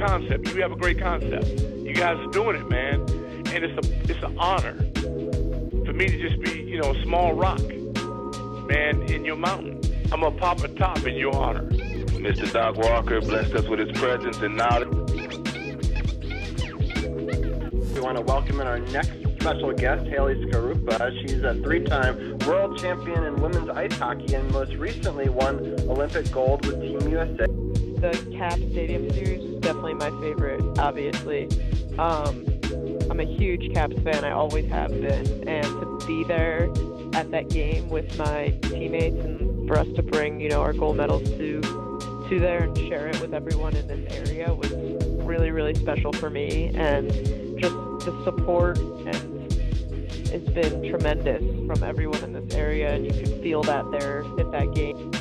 concept. You have a great concept. You guys are doing it, man. And it's an honor for me to just be, you know, a small rock, man, in your mountain. I'm going to pop a top in your honor. Mr. Doc Walker blessed us with his presence and knowledge. We want to welcome in our next special guest, Haley Skarupa. She's a three-time world champion in women's ice hockey and most recently won Olympic gold with Team USA. The Caps Stadium Series is definitely my favorite, obviously. I'm a huge Caps fan, I always have been, and to be there at that game with my teammates and for us to bring, you know, our gold medals to there and share it with everyone in this area was really, really special for me, and just the support and it's been tremendous from everyone in this area, and you could feel that there at that game.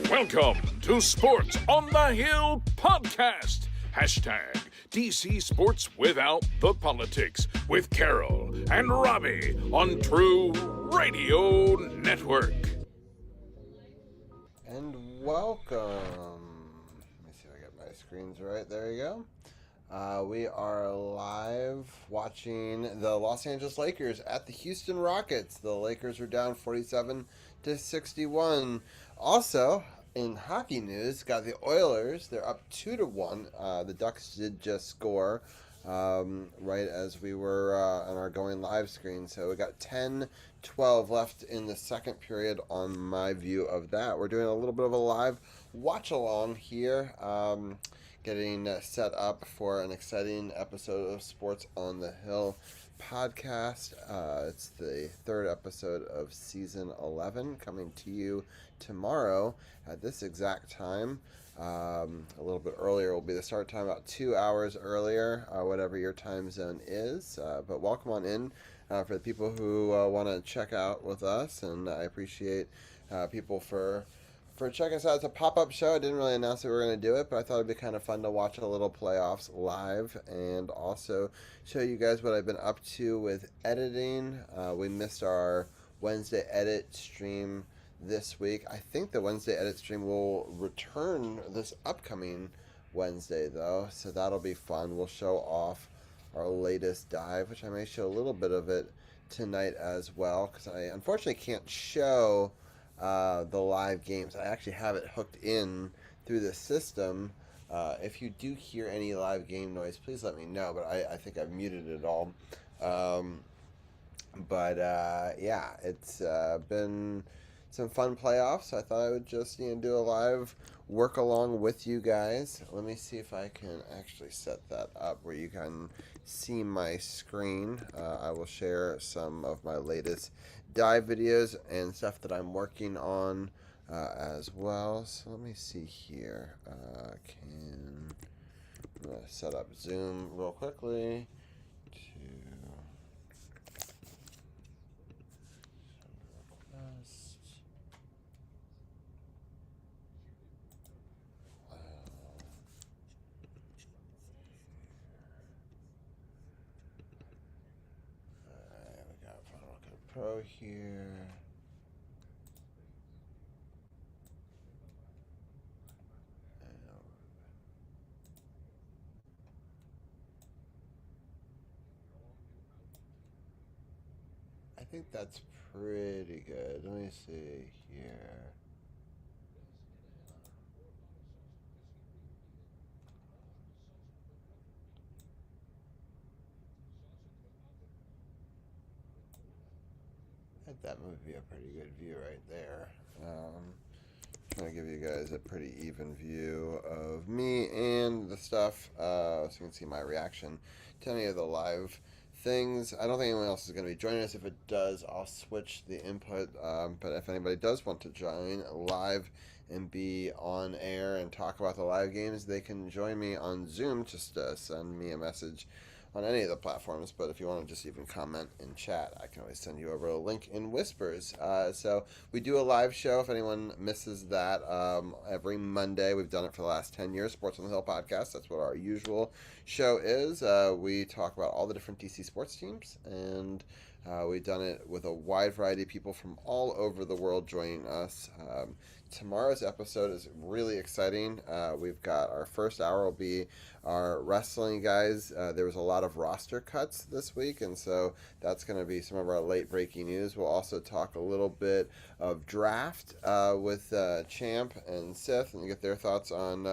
Welcome to Sports on the Hill podcast. Hashtag DC Sports Without the Politics with Carol and Robbie on True Radio Network. And welcome. Let me see if I get my screens right. There you go. We are live watching the Los Angeles Lakers at the Houston Rockets. The Lakers are down 47-61. Also, in hockey news, got the Oilers. They're up 2-1. The Ducks did just score right as we were on our going live screen. So we got 10-12 left in the second period on my view of that. We're doing a little bit of a live watch along here. Getting set up for an exciting episode of Sports on the Hill podcast. It's the third episode of season 11 coming to you tomorrow at this exact time. A little bit earlier will be the start time, about 2 hours earlier, whatever your time zone is. But welcome on in for the people who want to check out with us, and I appreciate people for checking us out. It's a pop-up show. I didn't really announce that we were going to do it, but I thought it'd be kind of fun to watch a little playoffs live and also show you guys what I've been up to with editing. We missed our Wednesday edit stream this week. I think the Wednesday edit stream will return this upcoming Wednesday, though, so that'll be fun. We'll show off our latest dive, which I may show a little bit of it tonight as well, because I unfortunately can't show the live games. I actually have it hooked in through the system. If you do hear any live game noise, please let me know, but I think I've muted it all. Yeah, it's been some fun playoffs. I thought I would just do a live work along with you guys. Let me see if I can actually set that up where you can see my screen. I will share some of my latest dive videos and stuff that I'm working on as well. So let me see here. I'm going to set up Zoom real quickly. Pro here. I think that's pretty good. Let me see here. That would be a pretty good view right there. Trying to give you guys a pretty even view of me and the stuff, so you can see my reaction to any of the live things. I don't think anyone else is going to be joining us. If it does, I'll switch the input, but if anybody does want to join live and be on air and talk about the live games, they can join me on Zoom. Just send me a message on any of the platforms, but if you want to just even comment in chat, I can always send you over a link in Whispers. So we do a live show if anyone misses that every Monday. We've done it for the last 10 years, Sports on the Hill podcast. That's what our usual show is. We talk about all the different DC sports teams and We've done it with a wide variety of people from all over the world joining us. Tomorrow's episode is really exciting. We've got our first hour will be our wrestling guys. There was a lot of roster cuts this week, and so that's going to be some of our late breaking news. We'll also talk a little bit of draft with Champ and Sith and get their thoughts on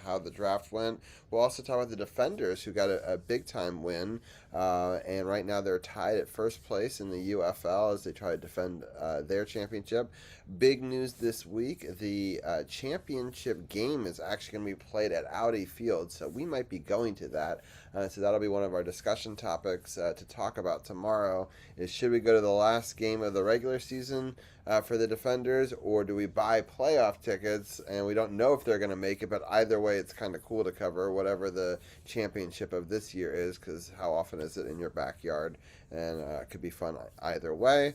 how the draft went. We'll also talk about the Defenders, who got a big time win, and right now they're tied at first place in the UFL as they try to defend their championship. Big news this week, the championship game is actually going to be played at Audi Field, so we might be going to that. So that'll be one of our discussion topics to talk about tomorrow, is should we go to the last game of the regular season for the Defenders, or do we buy playoff tickets? And we don't know if they're going to make it, but either way, it's kind of cool to cover whatever the championship of this year is, because how often is it in your backyard? And it could be fun either way.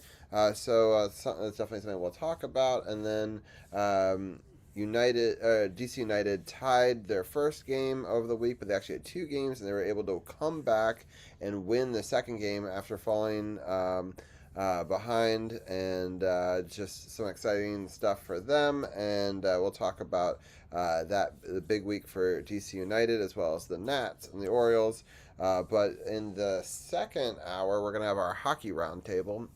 So that's definitely something we'll talk about. And then DC United tied their first game of the week, but they actually had two games, and they were able to come back and win the second game after falling behind, and just some exciting stuff for them. And we'll talk about the big week for DC United, as well as the Nats and the Orioles. But in the second hour, we're going to have our hockey roundtable,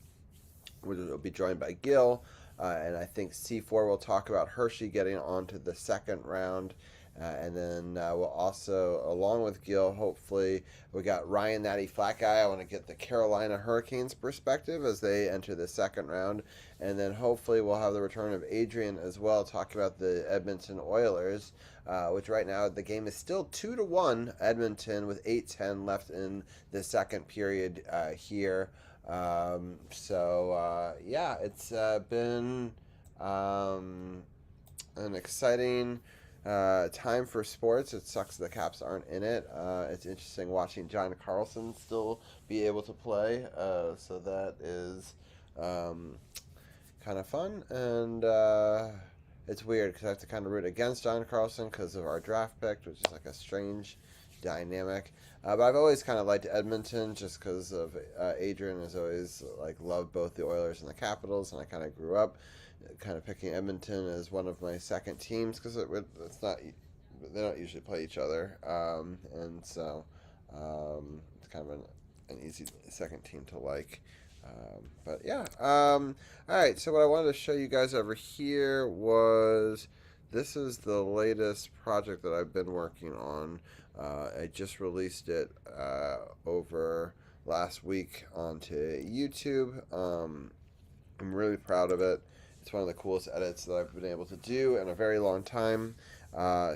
which will be joined by Gil. And I think C4 will talk about Hershey getting on to the second round. And then we'll also, along with Gil, hopefully, we got Ryan Natty Flat Guy. I want to get the Carolina Hurricanes perspective as they enter the second round. And then hopefully we'll have the return of Adrian as well, talking about the Edmonton Oilers, which right now the game is still 2-1 Edmonton with 8:10 left in the second period here. Yeah, it's been an exciting time for sports. It sucks the Caps aren't in it. It's interesting watching John Carlson still be able to play, so that is kind of fun. And it's weird because I have to kind of root against John Carlson because of our draft pick, which is like a strange dynamic. But I've always kind of liked Edmonton just because of Adrian has always loved both the Oilers and the Capitals, and I kind of grew up kind of picking Edmonton as one of my second teams because it's not, they don't usually play each other, and so it's kind of an easy second team to like. But yeah, all right. So what I wanted to show you guys over here was, this is the latest project that I've been working on. I just released it over last week onto YouTube. I'm really proud of it. It's one of the coolest edits that I've been able to do in a very long time.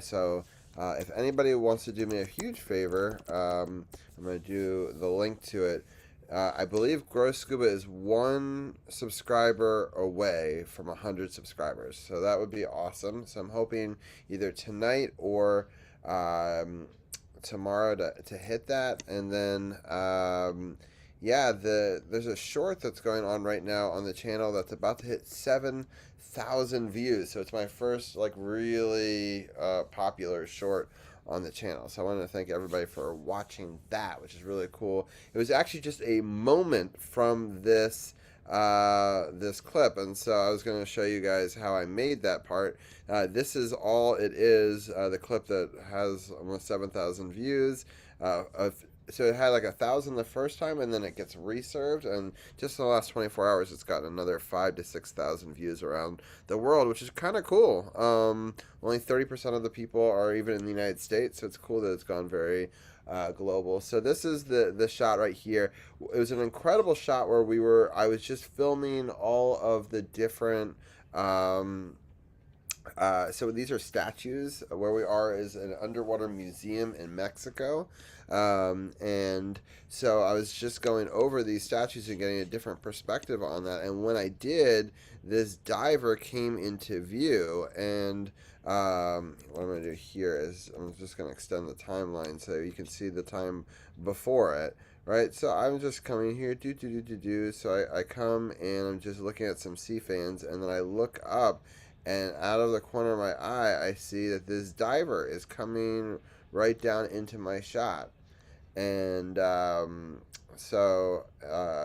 So if anybody wants to do me a huge favor, I'm going to do the link to it. I believe Gross Scuba is 1 subscriber away from 100 subscribers. So that would be awesome. So I'm hoping either tonight or tomorrow to hit that. And then there's a short that's going on right now on the channel that's about to hit 7,000 views. So it's my first really popular short on the channel. So I want to thank everybody for watching that, which is really cool. It was actually just a moment from this this clip, and so I was going to show you guys how I made that part. This is all it is, the clip that has almost 7,000 views. So it had 1,000 the first time, and then it gets reserved, and just in the last 24 hours it's gotten another 5,000 to 6,000 views around the world, which is kind of cool. Only 30% of the people are even in the United States, so it's cool that it's gone very global. So this is the shot right here. It was an incredible shot where I was just filming all of the different so these are statues. Where we are is an underwater museum in Mexico. And so I was just going over these statues and getting a different perspective on that. And when I did, this diver came into view. And what I'm going to do here is I'm just going to extend the timeline so you can see the time before it. Right, so I'm just coming here, So I come and I'm just looking at some sea fans, and then I look up, and out of the corner of my eye, I see that this diver is coming right down into my shot. And So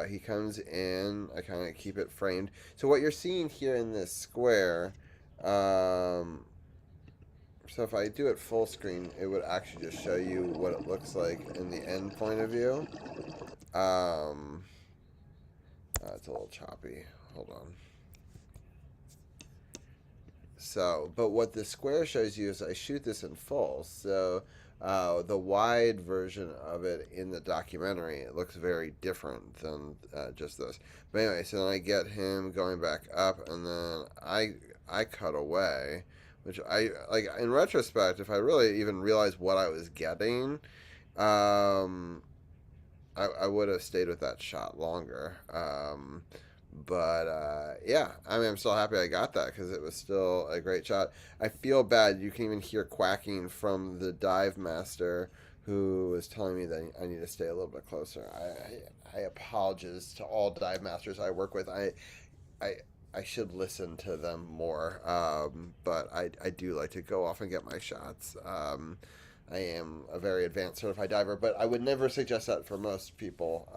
he comes in. I kind of keep it framed. So what you're seeing here in this square, so if I do it full screen, it would actually just show you what it looks like in the end point of view. It's a little choppy. Hold on. So, but what the square shows you is I shoot this in full. So the wide version of it in the documentary, it looks very different than just this. But anyway, so then I get him going back up, and then I cut away, which I like in retrospect. If I really even realized what I was getting, I would have stayed with that shot longer. But yeah, I mean, I'm still happy I got that because it was still a great shot. I feel bad. You can even hear quacking from the dive master who was telling me that I need to stay a little bit closer. I apologize to all dive masters I work with. I, I should listen to them more. But I do like to go off and get my shots. I am a very advanced certified diver, but I would never suggest that for most people.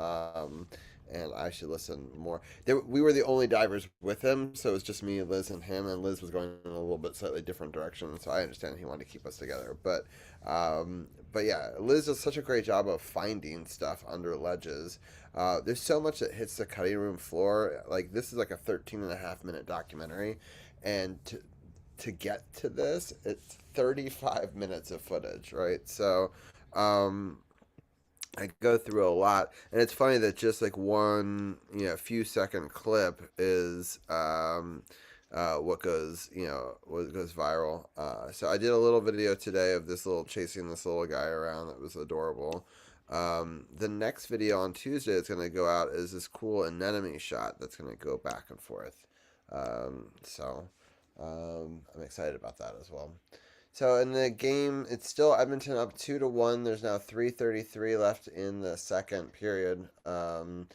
And I should listen more. We were the only divers with him, so it was just me, Liz, and him. And Liz was going in a little bit slightly different direction, so I understand he wanted to keep us together. But yeah, Liz does such a great job of finding stuff under ledges. There's so much that hits the cutting room floor. Like this is like a 13.5 minute documentary, and to get to this, it's 35 minutes of footage, right? So, I go through a lot, and it's funny that just like one, few second clip is what goes, what goes viral. So I did a little video today of this little chasing this little guy around that was adorable. The next video on Tuesday that's going to go out is this cool anemone shot that's going to go back and forth. So I'm excited about that as well. So in the game, it's still Edmonton up 2-1. There's now 3:33 left in the second period. So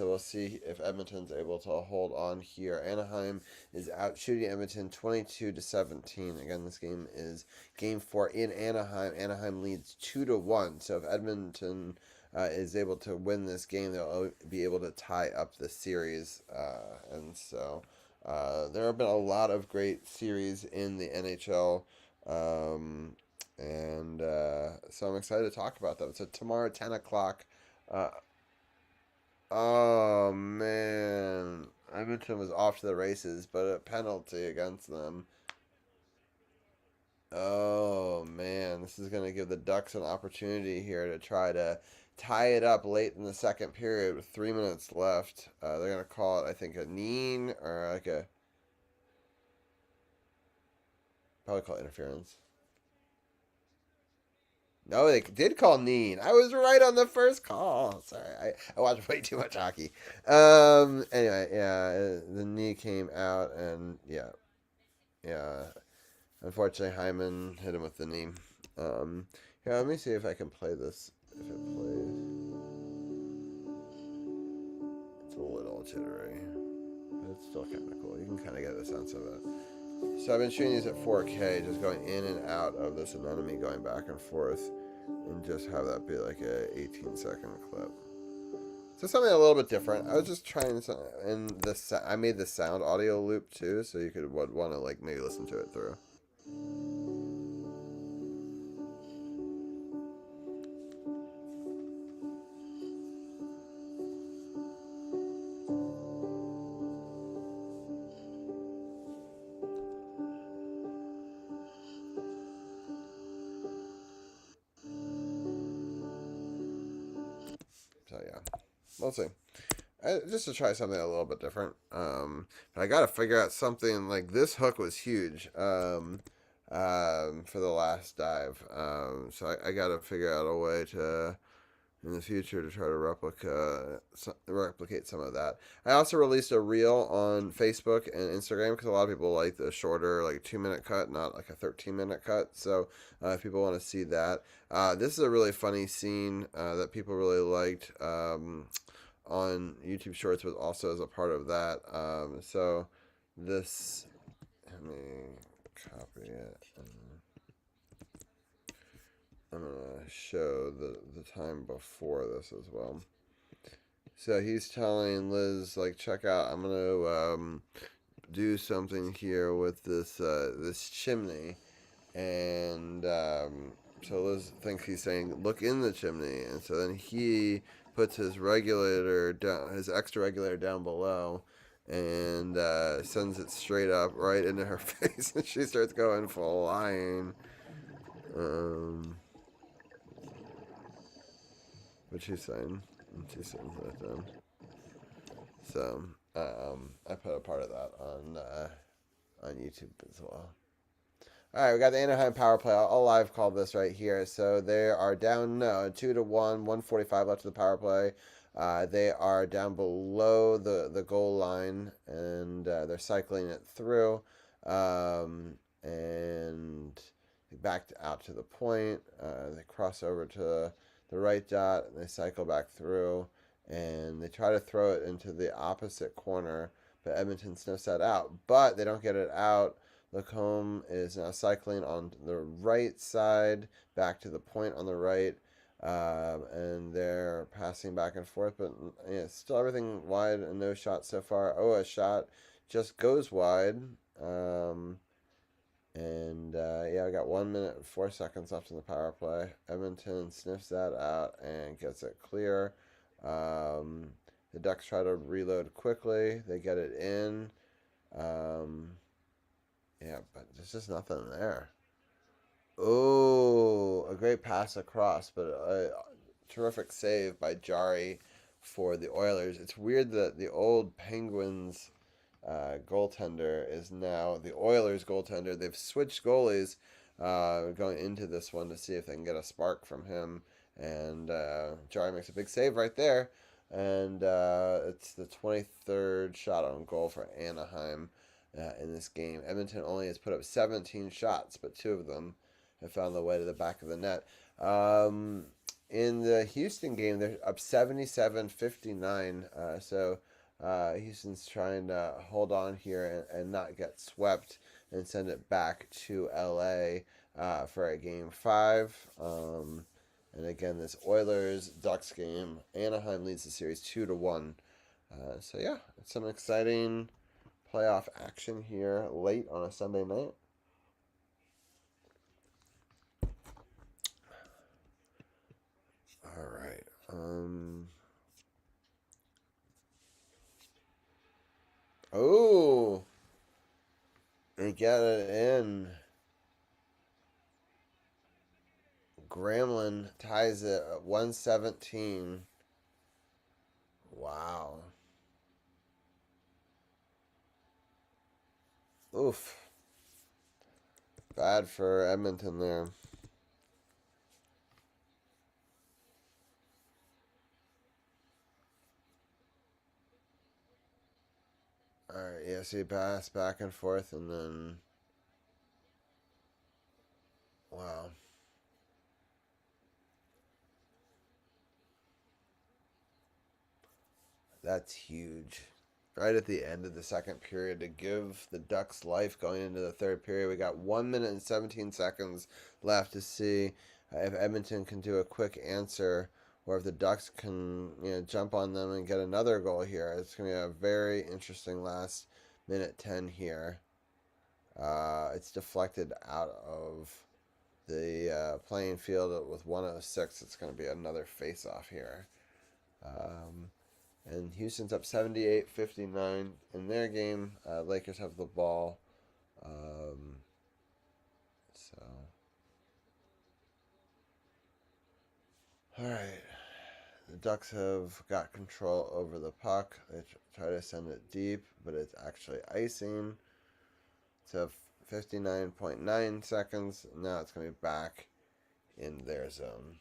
we'll see if Edmonton's able to hold on here. Anaheim is out shooting Edmonton 22-17. Again, this game is game 4 in Anaheim. Anaheim leads 2-1. So if Edmonton is able to win this game, they'll be able to tie up the series. And so there have been a lot of great series in the NHL. So I'm excited to talk about them. So tomorrow, 10 o'clock. Oh man, Edmonton was off to the races, but a penalty against them. Oh man, this is going to give the Ducks an opportunity here to try to tie it up late in the second period with 3 minutes left. They're going to call it, I think, a kneen or like a... Probably call it interference. No, they did call kneen. I was right on the first call. Sorry, I watched way too much hockey. Anyway, yeah, the knee came out, and yeah. Unfortunately, Hyman hit him with the knee. Here, let me see if I can play this. If it plays, it's a little jittery, but it's still kind of cool. You can kind of get a sense of it. So I've been shooting these at 4K, just going in and out of this anemone, going back and forth, and just have that be like a 18-second clip. So something a little bit different. I was just trying to, and this I made the sound audio loop too, so you could want to like maybe listen to it through. So yeah, we'll see. Just to try something a little bit different. But I got to figure out something like this hook was huge for the last dive. So I got to figure out a way to in the future to try to replicate some of that. I also released a reel on Facebook and Instagram because a lot of people like the shorter, like 2-minute cut, not like a 13-minute cut. So if people want to see that, this is a really funny scene that people really liked on YouTube Shorts, but also as a part of that. So this, let me copy it. I'm going to show the time before this as well. So he's telling Liz, like, check out, I'm gonna do something here with this chimney, and so Liz thinks he's saying, look in the chimney, and so then he puts his regulator down, his extra regulator down below, and sends it straight up right into her face, and she starts going flying. What she's saying, and she sends that down. So I put a part of that on YouTube as well. All right, we got the Anaheim power play. I'll live call this right here. So they are down 2-1, 1:45 left of the power play. They are down below the goal line, and they're cycling it through, and they backed out to the point. They cross over to the right dot, and they cycle back through, and they try to throw it into the opposite corner, but Edmonton sniffs that out. But they don't get it out. Lacombe is now cycling on the right side, back to the point on the right, and they're passing back and forth, but yeah, still everything wide and no shots so far. Oh, a shot just goes wide. Yeah, I got 1 minute and 4 seconds left in the power play. Edmonton sniffs that out and gets it clear. The Ducks try to reload quickly. They get it in. Yeah, but there's just nothing there. Oh, a great pass across, but a terrific save by Jari for the Oilers. It's weird that the old Penguins goaltender is now the Oilers goaltender. They've switched goalies going into this one to see if they can get a spark from him. And Jari makes a big save right there. And it's the 23rd shot on goal for Anaheim in this game. Edmonton only has put up 17 shots, but 2 of them have found their way to the back of the net. In the Houston game, they're up 77-59. So Houston's trying to hold on here and not get swept and send it back to LA for a game 5. And again, this Oilers-Ducks game, Anaheim leads the series 2-1. So yeah, it's some exciting playoff action here late on a Sunday night. All right. Oh, they got it in. Gramlin ties it at 117. Wow. Oof. Bad for Edmonton there. Alright, yeah, see, pass back and forth, and then... Wow. That's huge. Right at the end of the second period to give the Ducks life going into the third period. We got 1 minute and 17 seconds left to see if Edmonton can do a quick answer or if the Ducks can, jump on them and get another goal here. It's going to be a very interesting last minute 10 here. It's deflected out of the playing field with 1:06. It's going to be another face-off here. And Houston's up 78-59 in their game. Lakers have the ball. All right. The Ducks have got control over the puck. They try to send it deep, but it's actually icing. So 59.9 seconds. Now it's going to be back in their zone.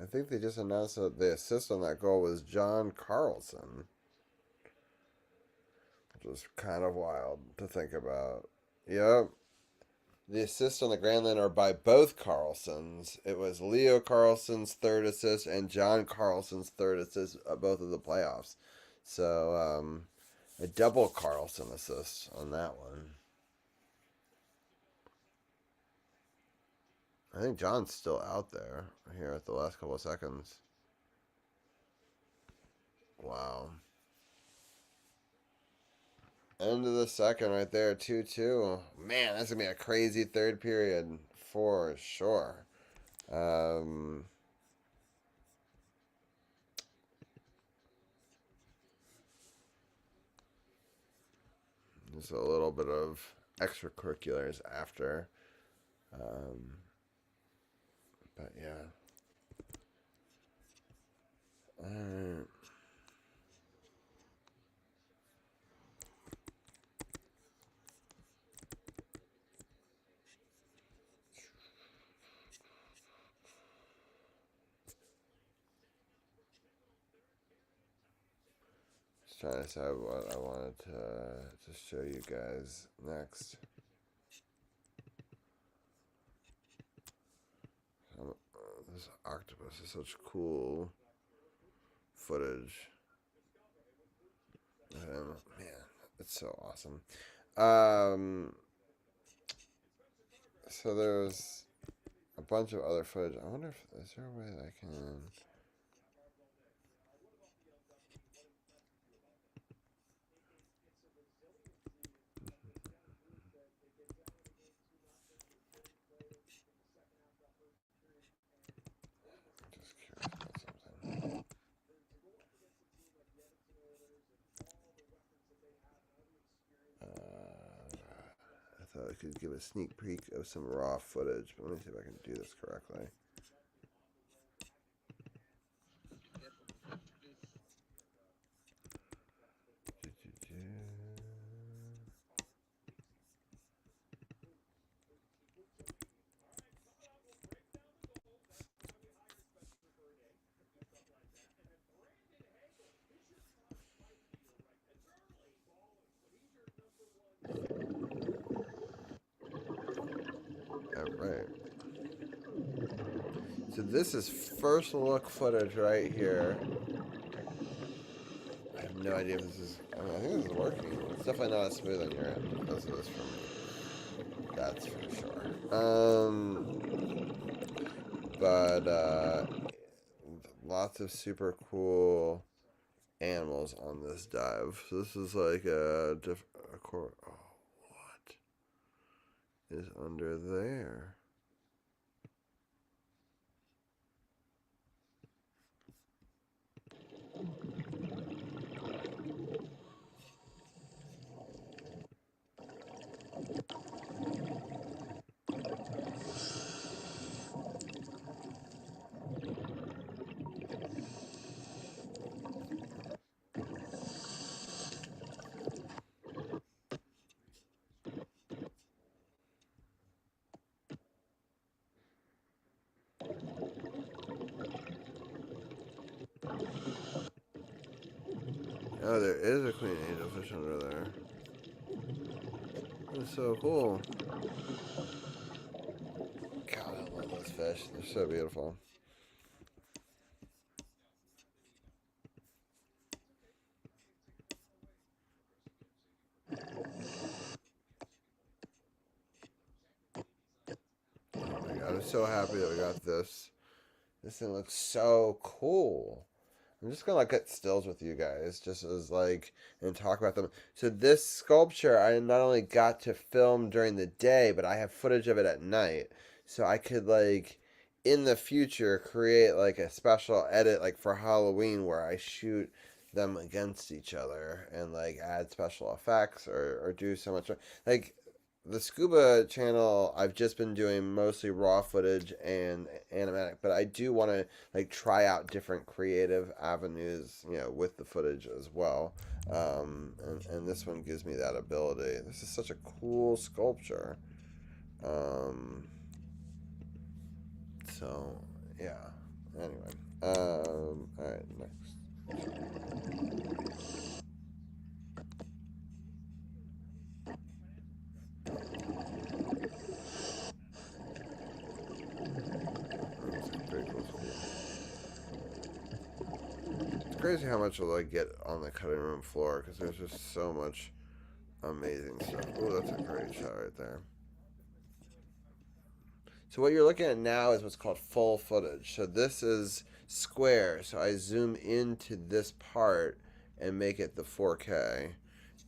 I think they just announced that the assist on that goal was John Carlson, which was kind of wild to think about. Yep. The assists on the Grand Slam are by both Carlsons. It was Leo Carlson's third assist and John Carlson's third assist of both of the playoffs. So, a double Carlson assist on that one. I think John's still out there here at the last couple of seconds. Wow. End of the second right there, 2-2. Man, that's going to be a crazy third period for sure. Just a little bit of extracurriculars after. But yeah. Just trying to decide what I wanted to show you guys next. This octopus is such cool footage. Man, it's so awesome. So there's a bunch of other footage. I wonder if is there a way that I can. I could give a sneak peek of some raw footage, but let me see if I can do this correctly. Alright. So this is first look footage right here. I have no idea if this is... I think this is working. It's definitely not as smooth on your end as it is for me. That's for sure. But lots of super cool animals on this dive. So this is like a core. Oh, what is under there? Oh, there is a queen angelfish under there. That's so cool. God, I love those fish. They're so beautiful. Oh my God, I'm so happy that we got this. This thing looks so cool. I'm just gonna get stills with you guys, just as like, and talk about them. So this sculpture, I not only got to film during the day, but I have footage of it at night. So I could like, in the future, create like a special edit like for Halloween where I shoot them against each other and like add special effects or do so much like. The scuba channel, I've just been doing mostly raw footage and animatic, but I do want to like try out different creative avenues, you know, with the footage as well. And this one gives me that ability. This is such a cool sculpture. So yeah, Anyway, all right, next. Pretty cool. It's crazy how much will I get on the cutting room floor because there's just so much amazing stuff. Oh, that's a great shot right there. So what you're looking at now is what's called full footage. So this is square. So I zoom into this part and make it the 4K.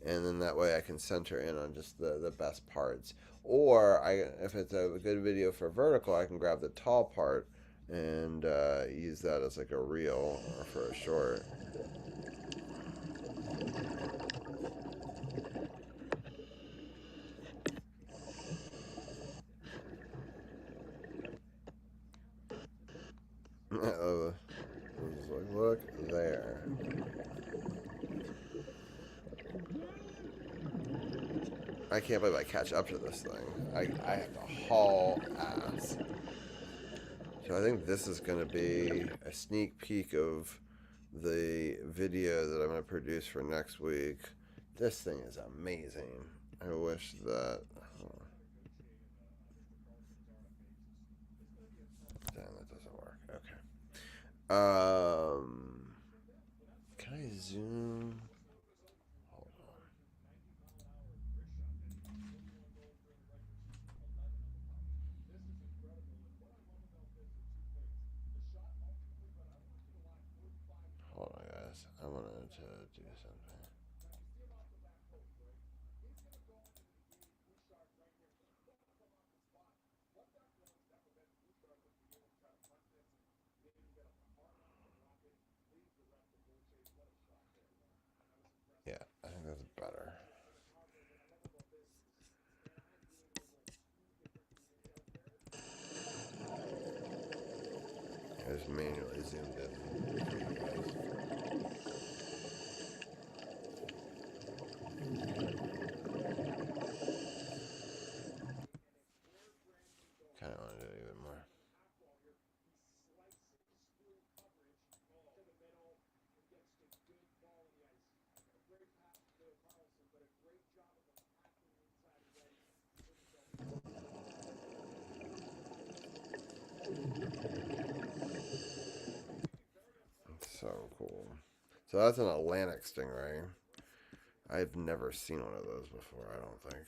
And then that way I can center in on just the best parts. Or if it's a good video for vertical, I can grab the tall part and use that as like a reel or for a short. Look there. I can't believe I catch up to this thing. I have to haul ass. So I think this is going to be a sneak peek of the video that I'm going to produce for next week. This thing is amazing. I wish that... Damn, that doesn't work. Okay. Can I zoom? Hold on. Hold on, guys. I wanted to do something. Yeah, I think that's better. I just manually zoomed in. Kind of want to do it even more. So cool. So that's an Atlantic stingray. I've never seen one of those before, I don't think.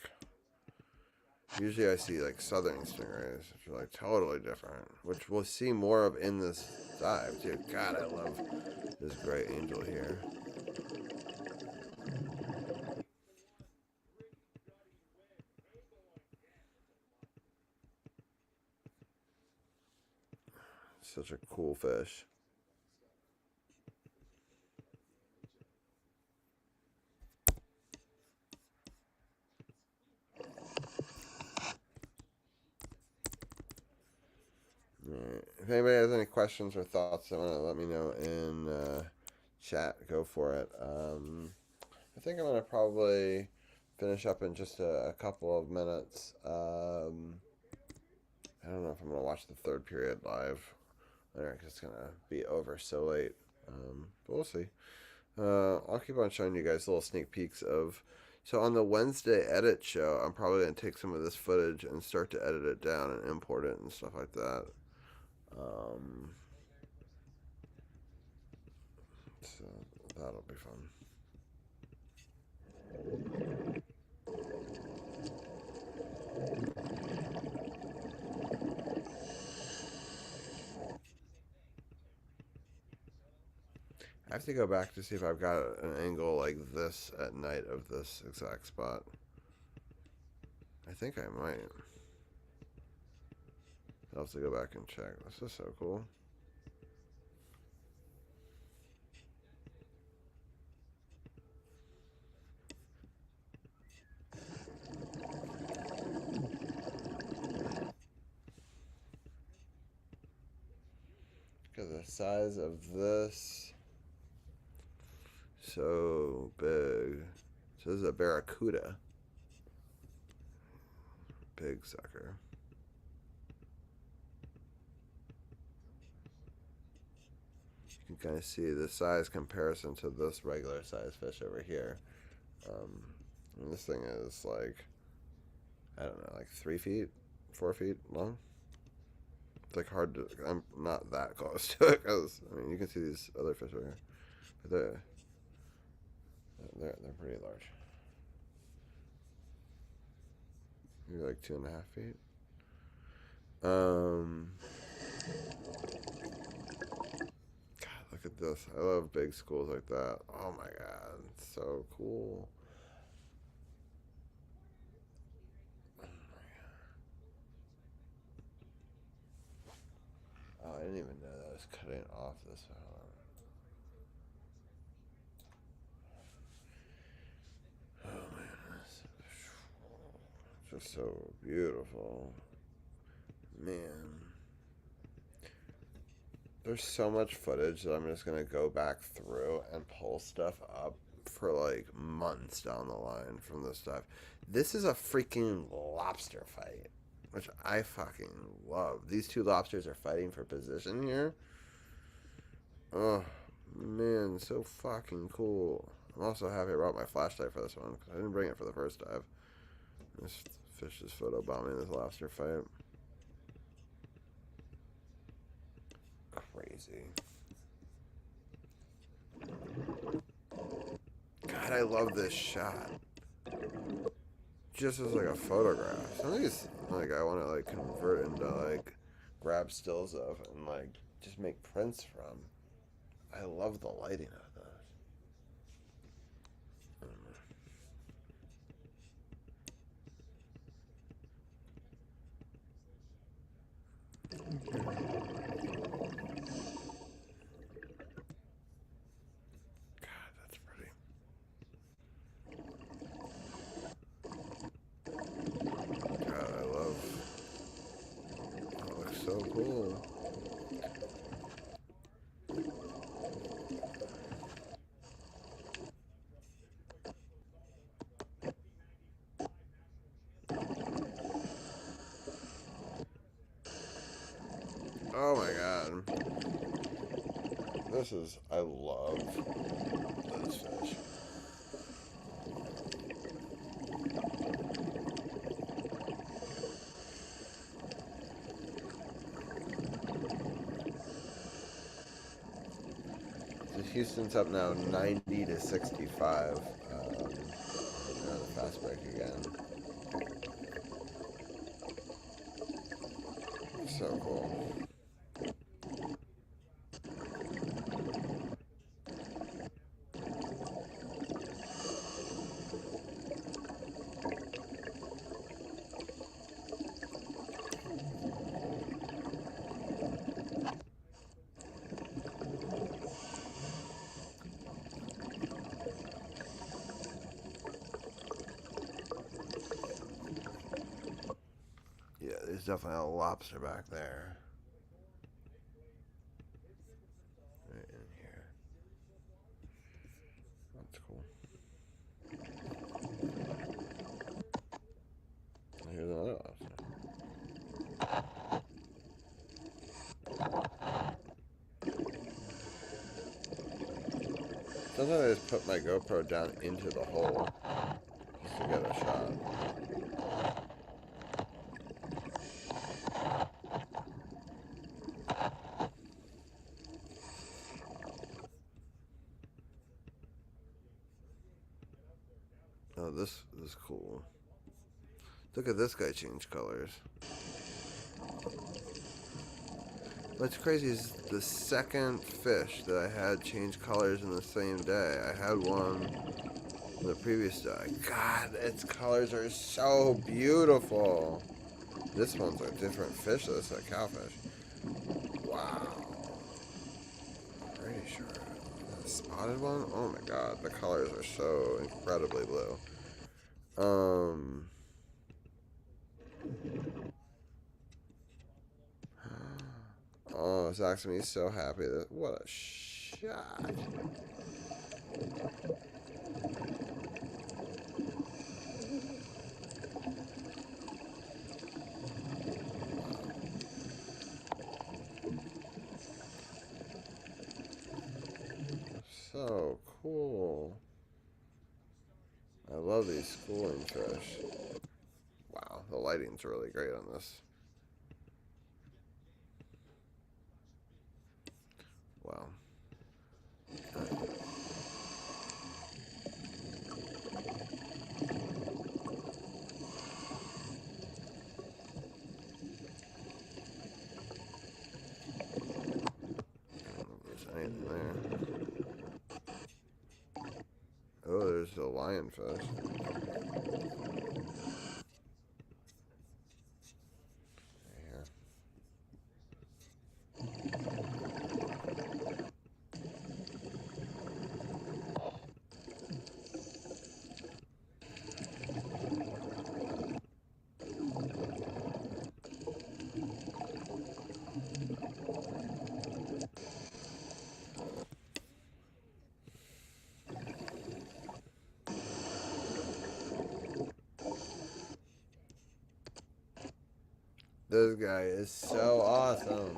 Usually I see like southern stingrays, which are like totally different, which we'll see more of in this dive too. God, I love this gray angel here. Such a cool fish. Right. If anybody has any questions or thoughts, they want to let me know in chat. Go for it. I think I'm going to probably finish up in just a couple of minutes. I don't know if I'm going to watch the third period live. I think it's going to be over so late. But we'll see. I'll keep on showing you guys little sneak peeks of... So on the Wednesday edit show, I'm probably going to take some of this footage and start to edit it down and import it and stuff like that. So that'll be fun. I have to go back to see if I've got an angle like this at night of this exact spot. I think I might. I'll have to go back and check. This is so cool. Look at the size of this. So big. So this is a barracuda. Big sucker. You can kind of see the size comparison to this regular size fish over here. And this thing is like, I don't know, like 3 feet, 4 feet long. It's like hard to, I'm not that close to it because, I mean, you can see these other fish over here. But they're pretty large. Maybe like 2.5 feet. God, look at this. I love big schools like that. Oh my god, it's so cool. Oh, I didn't even know that I was cutting off this one. Oh man, it's just so beautiful. Man. There's so much footage that I'm just going to go back through and pull stuff up for like months down the line from this stuff. This is a freaking lobster fight, which I fucking love. These two lobsters are fighting for position here. Oh, man, so fucking cool. I'm also happy I brought my flashlight for this one because I didn't bring it for the first dive. This fish is photobombing this lobster fight. Crazy. God, I love this shot. Just as like a photograph. Some of these, like, I want to like convert into like grab stills of and like just make prints from. I love the lighting of so cool. Oh my god. This is, I love this fish. Houston's up now 90 to 65. The fast break again. So cool. Yeah, there's definitely a lobster back there. Right in here. That's cool. Here's another lobster. Sometimes I just put my GoPro down into the hole just to get a shot. Oh, this is cool. Look at this guy change colors. What's crazy is the second fish that I had change colors in the same day. I had one in the previous day. God, its colors are so beautiful. This one's a different fish. This is a cowfish. Wow. Pretty sure. A spotted one? Oh my god, the colors are so incredibly blue. Oh, Zach's gonna be so happy. What a shot. so cool. I love these schooling fish. Wow, the lighting's really great on this. Wow. Anything there. Oh, there's a lionfish. Here. This guy is so awesome.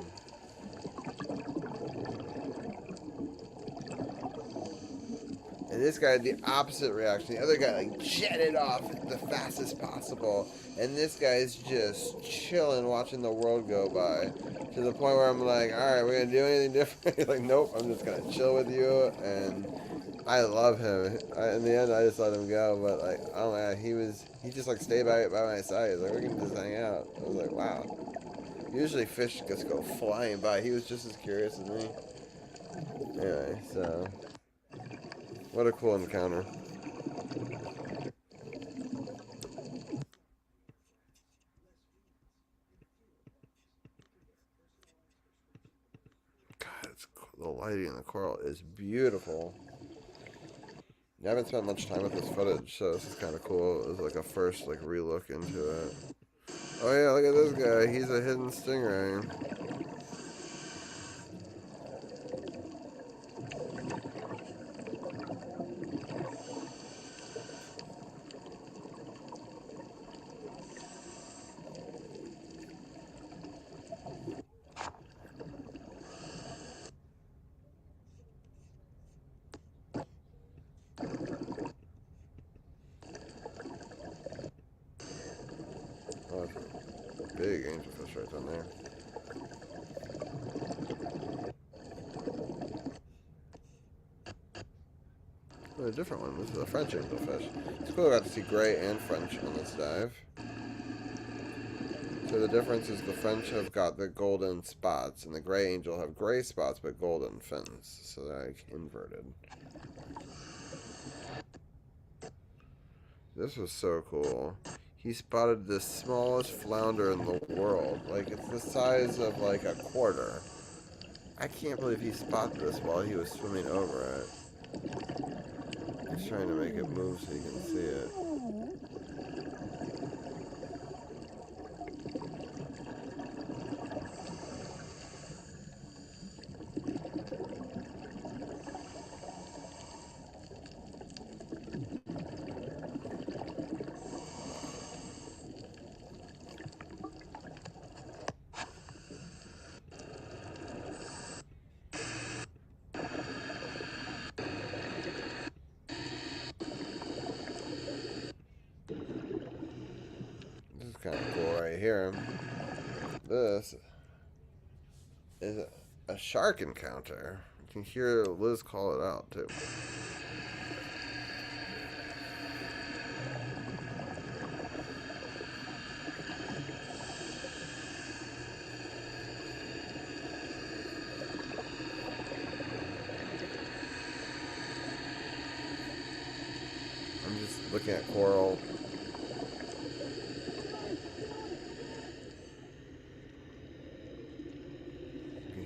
And this guy had the opposite reaction. The other guy like jetted off the fastest possible. And this guy is just chilling, watching the world go by. To the point where I'm like, alright, we're gonna do anything different? He's like, nope, I'm just gonna chill with you. And I love him. In the end, I just let him go. But like, oh man, he just like stayed by my side. He's like, we're gonna just hang out. I was like, wow. Usually fish just go flying by. He was just as curious as me. Anyway, so what a cool encounter. God, it's cool. The lighting in the coral is beautiful. I haven't spent much time with this footage, so this is kind of cool. It was like a first like relook into it. Oh yeah, look at this guy. He's a hidden stingray. Oh, that's a big angelfish right down there. Oh, a different one. This is a French angelfish. It's cool I got to see gray and French on this dive. So the difference is the French have got the golden spots, and the gray angel have gray spots but golden fins. So they're like inverted. This was so cool. He spotted the smallest flounder in the world. Like, it's the size of, like, a quarter. I can't believe he spotted this while he was swimming over it. He's trying to make it move so you can see it. Kind of cool right here. This is a shark encounter. You can hear Liz call it out too. I'm just looking at coral.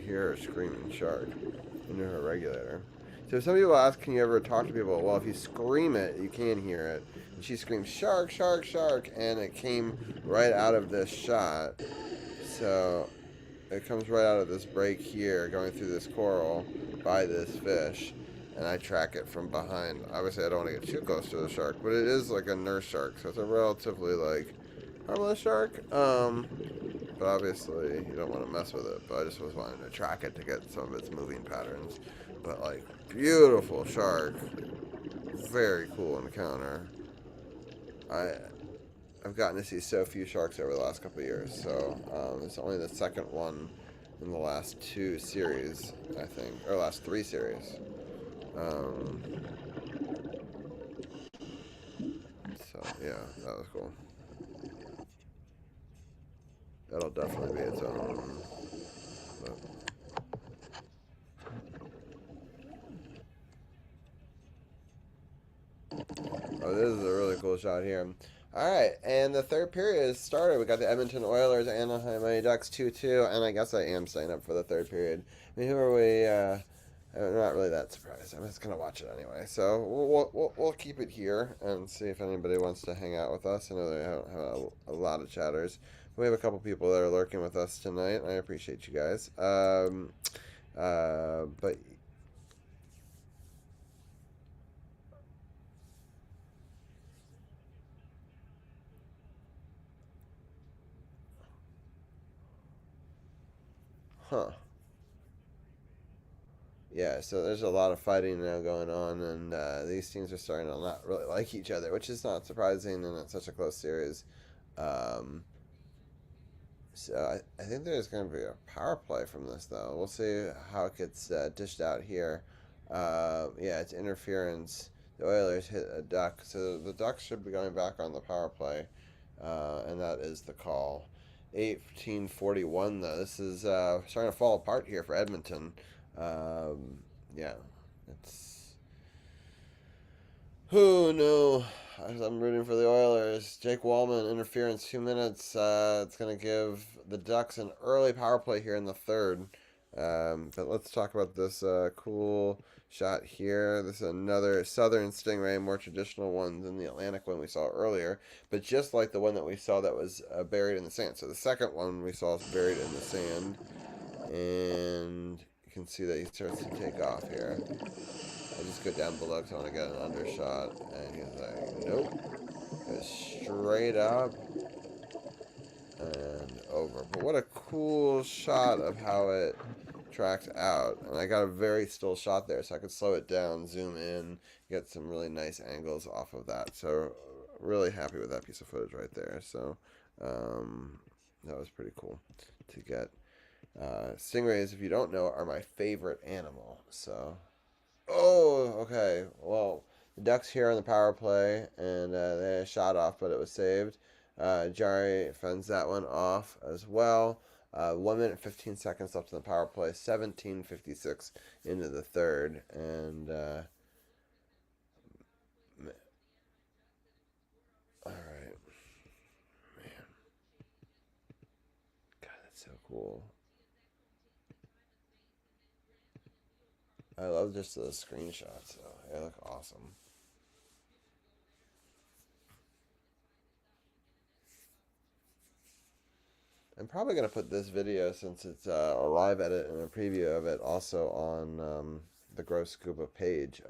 Hear a screaming shark into her regulator. So some people ask, can you ever talk to people? Well, if you scream it, you can hear it. And she screamed, shark, shark, shark, and it came right out of this shot. So it comes right out of this break here, going through this coral by this fish, and I track it from behind. Obviously, I don't want to get too close to the shark, but it is like a nurse shark, so it's a relatively like harmless shark. But obviously, you don't want to mess with it. But I just was wanting to track it to get some of its moving patterns. but like beautiful shark. Very cool encounter. I've gotten to see so few sharks over the last couple of years, so it's only the second one in the last 2 series, I think, or last 3 series. So yeah, that was cool. That'll definitely be its own. But. Oh, this is a really cool shot here. All right, and the third period has started. We got the Edmonton Oilers, Anaheim Mighty Ducks 2-2, and I guess I am staying up for the third period. I mean, who are we? I'm not really that surprised. I'm just gonna watch it anyway. So we'll keep it here and see if anybody wants to hang out with us. I know they don't have a lot of chatters. We have a couple people that are lurking with us tonight. I appreciate you guys. But. Huh. Yeah, so there's a lot of fighting now going on, and these teams are starting to not really like each other, which is not surprising, and it's such a close series. Um, so I think there's going to be a power play from this, though. We'll see how it gets dished out here. Yeah, it's interference. The Oilers hit a duck, so the Ducks should be going back on the power play, and that is the call. 18:41, though. This is starting to fall apart here for Edmonton. Yeah, it's. Who knew? I'm rooting for the Oilers. Jake Wallman, interference, 2 minutes. It's going to give the Ducks an early power play here in the third. But let's talk about this cool shot here. This is another Southern Stingray, more traditional one than the Atlantic one we saw earlier, but just like the one that we saw that was buried in the sand. So the second one we saw is buried in the sand, and you can see that he starts to take off here. I just go down below because I want to get an undershot, and he's like, nope. Goes straight up and over. But what a cool shot of how it tracks out. And I got a very still shot there, so I could slow it down, zoom in, get some really nice angles off of that. So really happy with that piece of footage right there. So that was pretty cool to get. Stingrays, if you don't know, are my favorite animal. So, oh, okay. Well, the Ducks here on the power play, and they had a shot off, but it was saved. Jari fends that one off as well. 1 minute 15 seconds left in the power play. 17:56 into the third, and all right, man. God, that's so cool. I love just the screenshots, though. They look awesome. I'm probably going to put this video, since it's a live edit and a preview of it, also on the Gross Scuba page.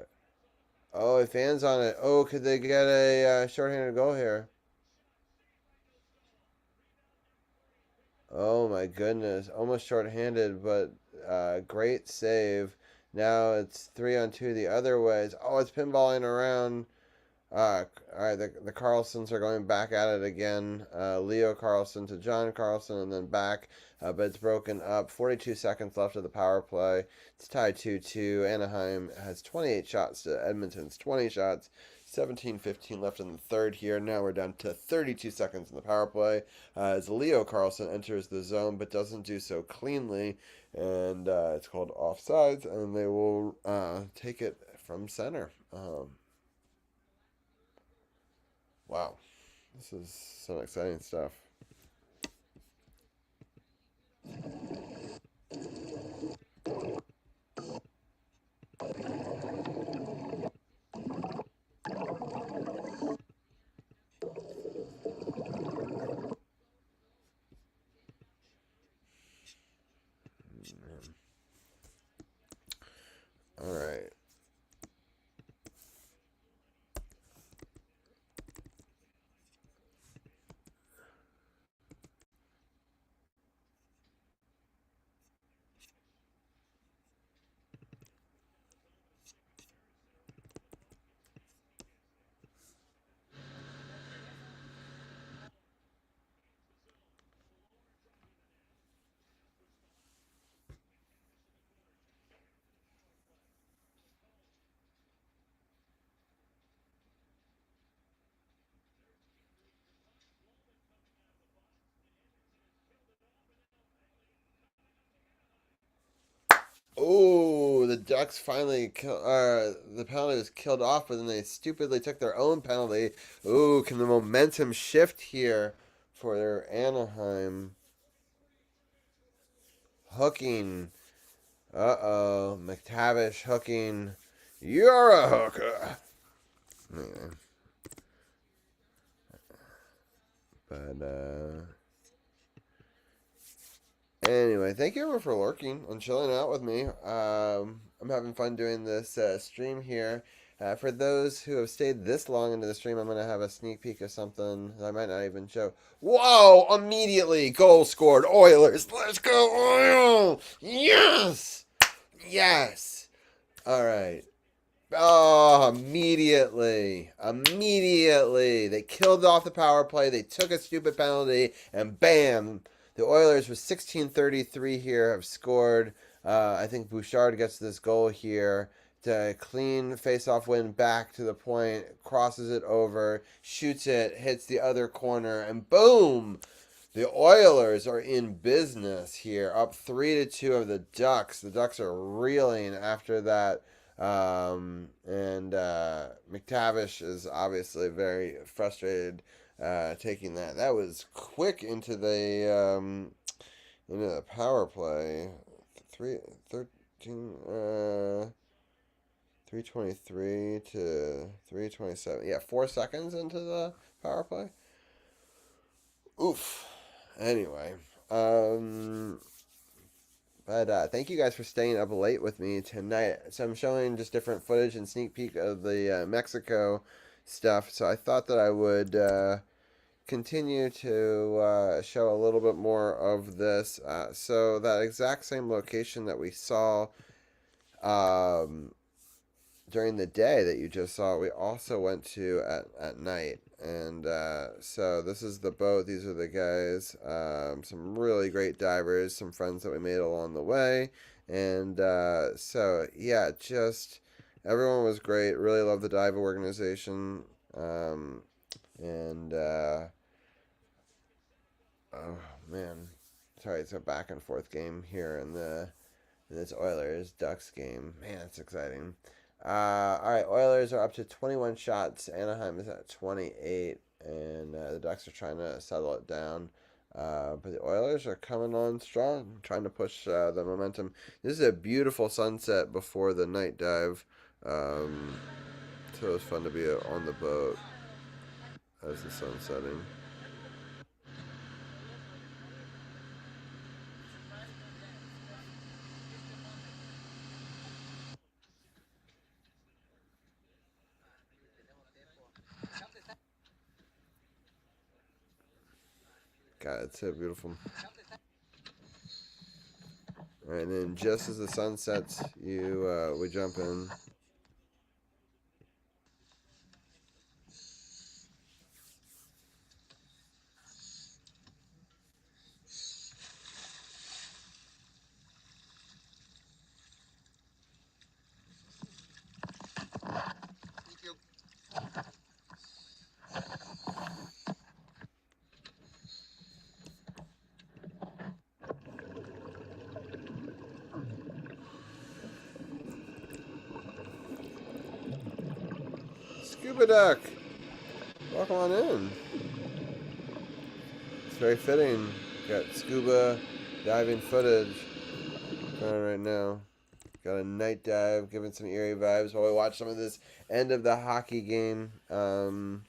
Oh, fans on it. Oh, could they get a shorthanded goal here? Oh my goodness. Almost shorthanded, but great save. Now it's 3-on-2 the other ways. Oh, it's pinballing around. All right, the Carlsons are going back at it again. Leo Carlson to John Carlson, and then back, but it's broken up. 42 seconds left of the power play. It's tied 2-2. Anaheim has 28 shots to Edmonton's 20 shots. 17:15 left in the third here. Now we're down to 32 seconds in the power play as Leo Carlson enters the zone, but doesn't do so cleanly, and it's called offsides, and they will take it from center. Wow, this is some exciting stuff. All right. Ducks finally the penalty was killed off, but then they stupidly took their own penalty. Ooh, can the momentum shift here for Anaheim? Hooking. Uh-oh. McTavish hooking. You're a hooker. Anyway. But, anyway, thank you everyone for lurking and chilling out with me. I'm having fun doing this stream here. For those who have stayed this long into the stream, I'm going to have a sneak peek of something that I might not even show. Whoa! Immediately! Goal scored! Oilers! Let's go, Oil! Yes! Yes! Alright. Oh, immediately. Immediately. They killed off the power play. They took a stupid penalty, and bam! The Oilers with 16:33 here have scored. I think Bouchard gets this goal here to clean face-off win back to the point, crosses it over, shoots it, hits the other corner, and boom! The Oilers are in business here, up 3-2 of the Ducks. The Ducks are reeling after that. McTavish is obviously very frustrated taking that. That was quick into the power play. 3:23 to 3:27. Yeah, 4 seconds into the power play. Oof. Anyway, but thank you guys for staying up late with me tonight. So I'm showing just different footage and sneak peek of the Mexico stuff. So I thought that I would continue to show a little bit more of this. So that exact same location that we saw during the day that you just saw, we also went to at night. And so this is the boat. These are the guys. Some really great divers, some friends that we made along the way. And so, yeah, just everyone was great. Really love the dive organization. Oh, man. Sorry, it's a back and forth game here in this Oilers Ducks game. Man, that's exciting. Alright, Oilers are up to 21 shots. Anaheim is at 28. And the Ducks are trying to settle it down. But the Oilers are coming on strong, trying to push the momentum. This is a beautiful sunset before the night dive. So it was fun to be on the boat as the sun's setting. God, it's so beautiful. Alright, and then just as the sun sets, we jump in. Scuba Duck! Welcome on in. It's very fitting. Got scuba diving footage going on right now. Got a night dive, giving some eerie vibes while we watch some of this end of the hockey game. But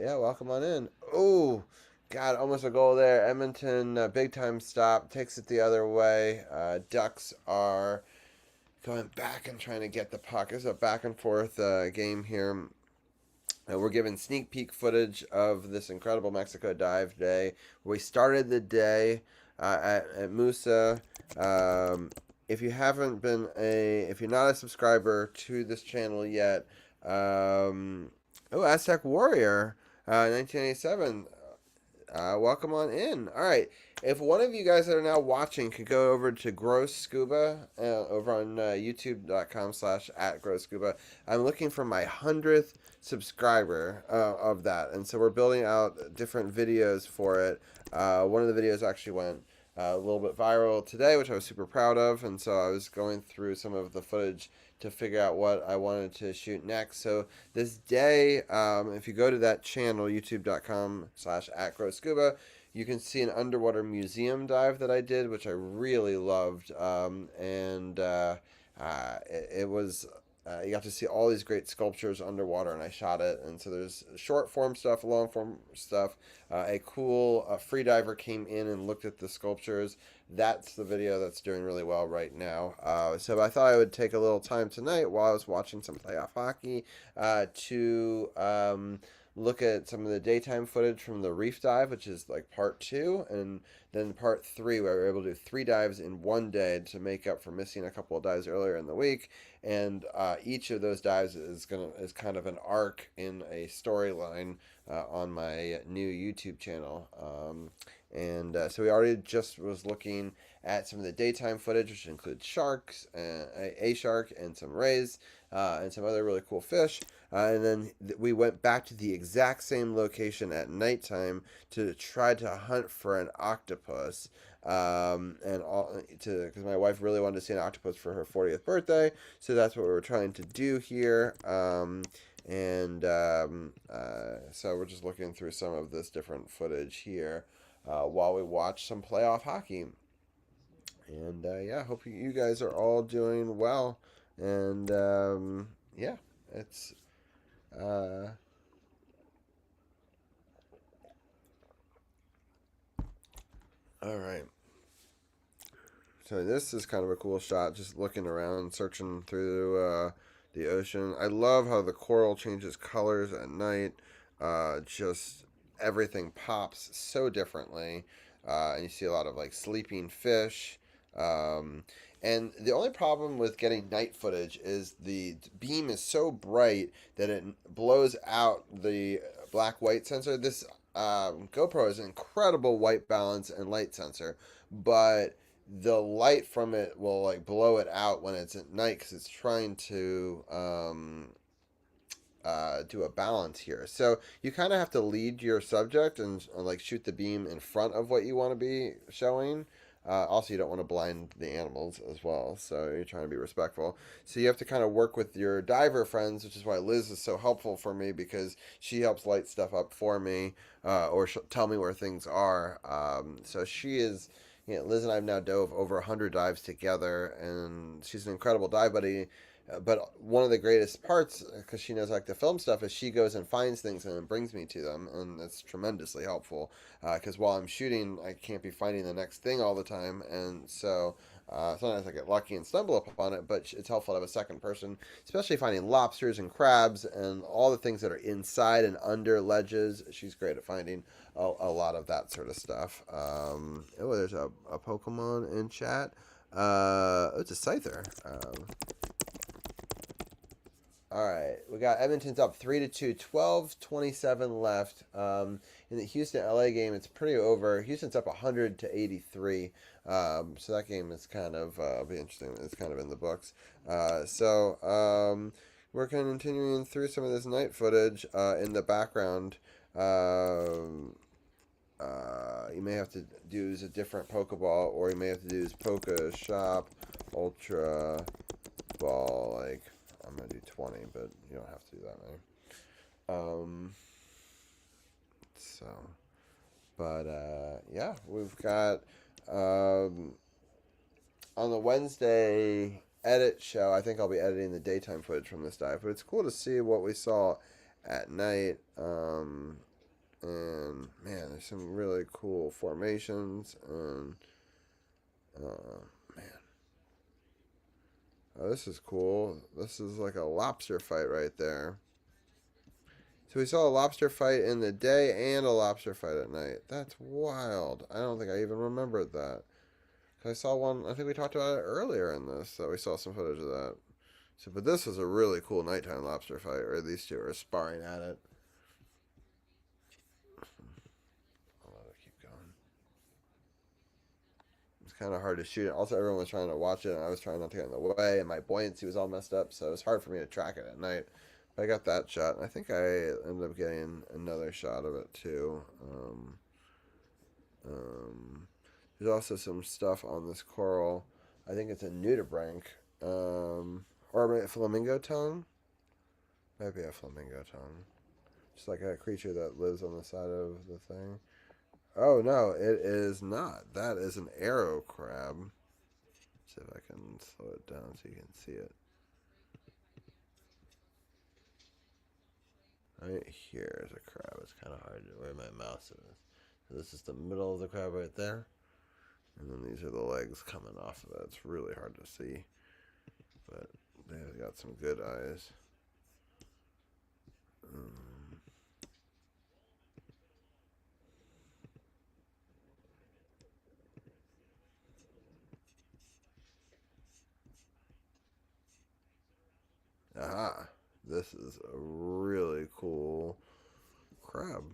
yeah, welcome on in. Oh, God, almost a goal there. Edmonton, big time stop, takes it the other way. Ducks are going back and trying to get the puck. It's a back and forth game here. We're given sneak peek footage of this incredible Mexico dive day. We started the day at Musa. If you're not a subscriber to this channel yet, Aztec Warrior, 1987. Welcome on in. All right. If one of you guys that are now watching could go over to Gross Scuba over on youtube.com/@GrossScuba. I'm looking for my 100th subscriber of that. And so we're building out different videos for it. One of the videos actually went a little bit viral today, which I was super proud of. And so I was going through some of the footage to figure out what I wanted to shoot next. So this day, if you go to that channel, youtube.com/@growscuba, you can see an underwater museum dive that I did, which I really loved. It was you got to see all these great sculptures underwater, and I shot it. And so there's short form stuff, long form stuff. A cool free diver came in and looked at the sculptures. That's the video that's doing really well right now. So I thought I would take a little time tonight while I was watching some playoff hockey to look at some of the daytime footage from the reef dive, which is like part 2, and then part 3, where we were able to do 3 dives in one day to make up for missing a couple of dives earlier in the week. And each of those dives is kind of an arc in a storyline on my new YouTube channel. So we already just was looking at some of the daytime footage, which includes sharks, a shark, and some rays, and some other really cool fish. And then we went back to the exact same location at nighttime to try to hunt for an octopus. Because my wife really wanted to see an octopus for her 40th birthday, so that's what we were trying to do here. So we're just looking through some of this different footage here while we watch some playoff hockey. And hope you guys are all doing well. And it's all right. So this is kind of a cool shot, just looking around, searching through the ocean. I love how the coral changes colors at night. Just everything pops so differently. And you see a lot of like sleeping fish. And the only problem with getting night footage is the beam is so bright that it blows out the black-white sensor. This GoPro is an incredible white balance and light sensor, but the light from it will like blow it out when it's at night because it's trying to do a balance here. So you kind of have to lead your subject and like shoot the beam in front of what you want to be showing. Also, you don't want to blind the animals as well, so you're trying to be respectful. So you have to kind of work with your diver friends, which is why Liz is so helpful for me, because she helps light stuff up for me, or she'll tell me where things are. So she is, Liz and I have now dove over 100 dives together, and she's an incredible dive buddy. But one of the greatest parts, because she knows I like to film stuff, is she goes and finds things and then brings me to them, and that's tremendously helpful. Because while I'm shooting, I can't be finding the next thing all the time, and so sometimes I get lucky and stumble upon it. But it's helpful to have a second person, especially finding lobsters and crabs and all the things that are inside and under ledges. She's great at finding a lot of that sort of stuff. There's a Pokemon in chat. It's a Scyther. All right, we got Edmonton's up 3-2, 12:27 left. In the Houston-LA game, it's pretty over. Houston's up 100-83. So that game is kind of be interesting. It's kind of in the books. We're continuing through some of this night footage in the background. You may have to use a different Pokeball, or you may have to use Poke Shop Ultra Ball, like. I'm going to do 20, but you don't have to do that many. We've got on the Wednesday edit show, I think I'll be editing the daytime footage from this dive, but it's cool to see what we saw at night. And man, there's some really cool formations, and oh, this is cool. This is like a lobster fight right there. So we saw a lobster fight in the day and a lobster fight at night. That's wild. I don't think I even remembered that. I saw one, I think we talked about it earlier in this, so we saw some footage of that. But this was a really cool nighttime lobster fight, where these two are sparring at it. I'll let it keep going. Kind of hard to shoot it. Also, everyone was trying to watch it, and I was trying not to get in the way, and my buoyancy was all messed up, so it was hard for me to track it at night. But I got that shot, and I think I ended up getting another shot of it too. There's also some stuff on this coral. I think it's a nudibranch, or a flamingo tongue. Might be a flamingo tongue. Just like a creature that lives on the side of the thing. Oh no, it is not. That is an arrow crab. Let's see if I can slow it down so you can see it. Right here is a crab. It's kind of hard to where my mouse is. So this is the middle of the crab right there. And then these are the legs coming off of it. It's really hard to see. But they've got some good eyes. Aha. This is a really cool crab.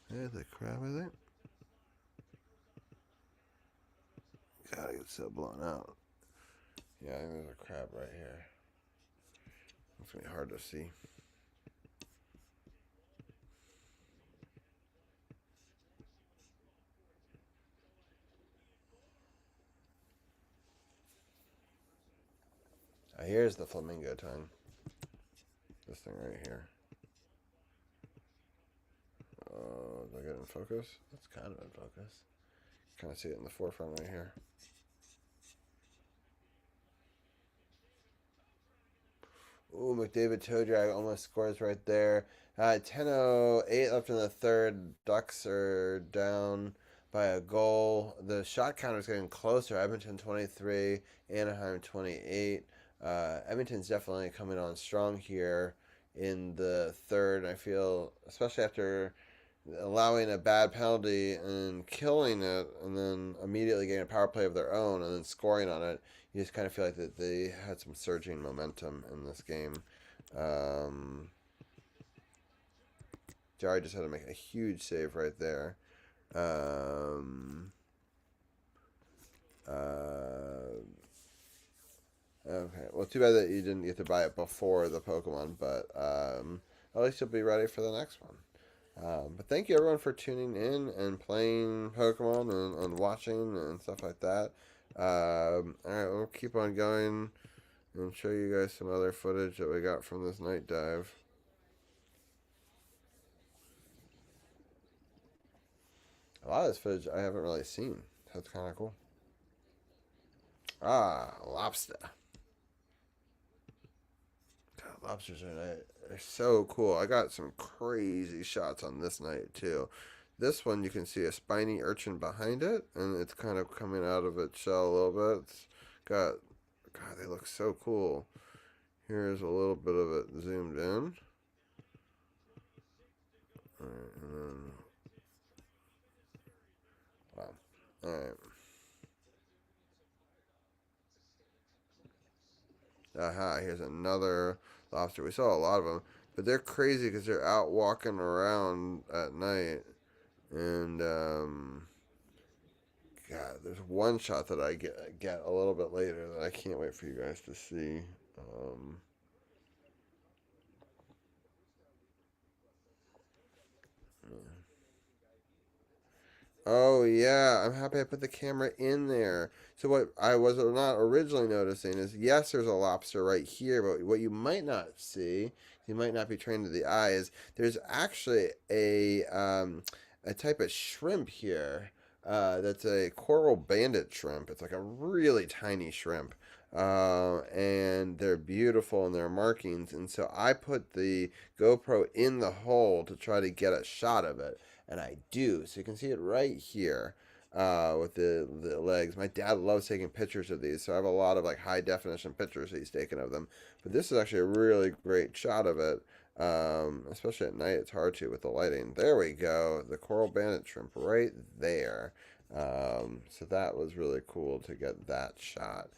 There's a crab, I think. God, it's so blown out. Yeah, I think there's a crab right here. It's going to be hard to see. Here's the flamingo tongue. This thing right here. Did I get it in focus? That's kind of in focus. Kind of see it in the forefront right here. Ooh, McDavid toe drag almost scores right there. 10:08 left in the third. Ducks are down by a goal. The shot counter is getting closer. Edmonton 23, Anaheim 28. Edmonton's definitely coming on strong here in the third. I feel, especially after allowing a bad penalty and killing it, and then immediately getting a power play of their own and then scoring on it, you just kind of feel like that they had some surging momentum in this game. Jari just had to make a huge save right there. Okay, well, too bad that you didn't get to buy it before the Pokemon, but at least you'll be ready for the next one. But thank you everyone for tuning in and playing Pokemon and watching and stuff like that. Alright, we'll keep on going and show you guys some other footage that we got from this night dive. A lot of this footage I haven't really seen, so it's kind of cool. Lobster. God, lobsters are so cool. I got some crazy shots on this night too. This one you can see a spiny urchin behind it, and it's kind of coming out of its shell a little bit. It's got, God, they look so cool. Here's a little bit of it zoomed in. Alright, and then, wow. Alright. Aha, here's another lobster. We saw a lot of them, but they're crazy because they're out walking around at night. And, God, there's one shot that I get a little bit later that I can't wait for you guys to see. Oh, yeah, I'm happy I put the camera in there. So what I was not originally noticing is, yes, there's a lobster right here, but what you might not see, you might not be trained to the eye, is there's actually a type of shrimp here that's a coral bandit shrimp. It's like a really tiny shrimp. And they're beautiful and they're markings. And so I put the GoPro in the hole to try to get a shot of it. And I do. So you can see it right here with the legs. My dad loves taking pictures of these. So I have a lot of like high definition pictures that he's taken of them. But this is actually a really great shot of it. Especially at night, it's hard to with the lighting. There we go. The coral bandit shrimp right there. So that was really cool to get that shot.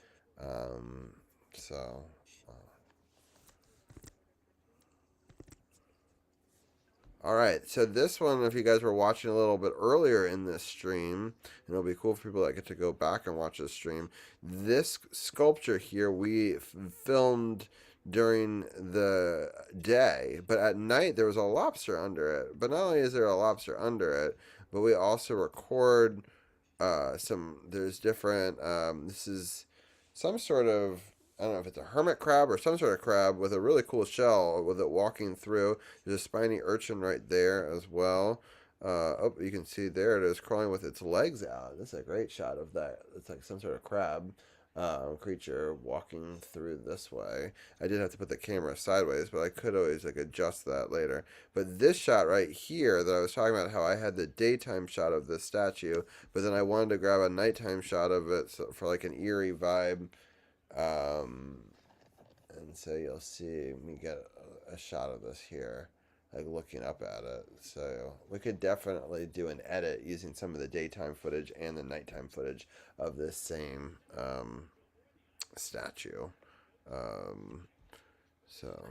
Alright, so this one, if you guys were watching a little bit earlier in this stream, and it'll be cool for people that get to go back and watch this stream, this sculpture here we filmed during the day, but at night there was a lobster under it. But not only is there a lobster under it, but we also record there's different, this is some sort of, I don't know if it's a hermit crab or some sort of crab with a really cool shell with it walking through. There's a spiny urchin right there as well. Oh, you can see there it is crawling with its legs out. This is a great shot of that. It's like some sort of crab creature walking through this way. I did have to put the camera sideways, but I could always like adjust that later. But this shot right here that I was talking about, how I had the daytime shot of this statue, but then I wanted to grab a nighttime shot of it for like an eerie vibe. And so you'll see me get a shot of this here, like looking up at it. So we could definitely do an edit using some of the daytime footage and the nighttime footage of this same statue. So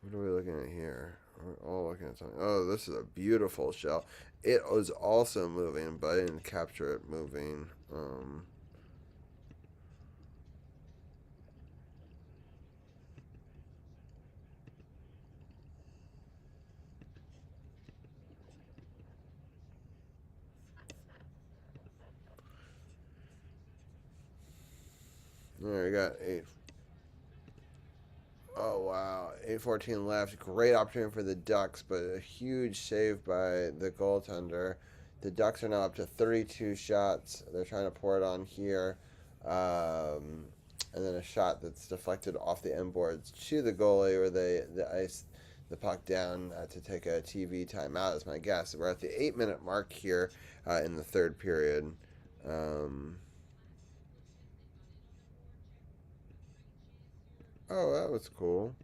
what are we looking at here? We're all looking at something. Oh, this is a beautiful shell. It was also moving, but I didn't capture it moving. There, we got 8. Oh, wow. 8:14 left. Great opportunity for the Ducks, but a huge save by the goaltender. The Ducks are now up to 32 shots. They're trying to pour it on here. And then a shot that's deflected off the end boards to the goalie, where they ice the puck down to take a TV timeout, is my guess. We're at the 8-minute mark here in the third period. Oh, that was cool.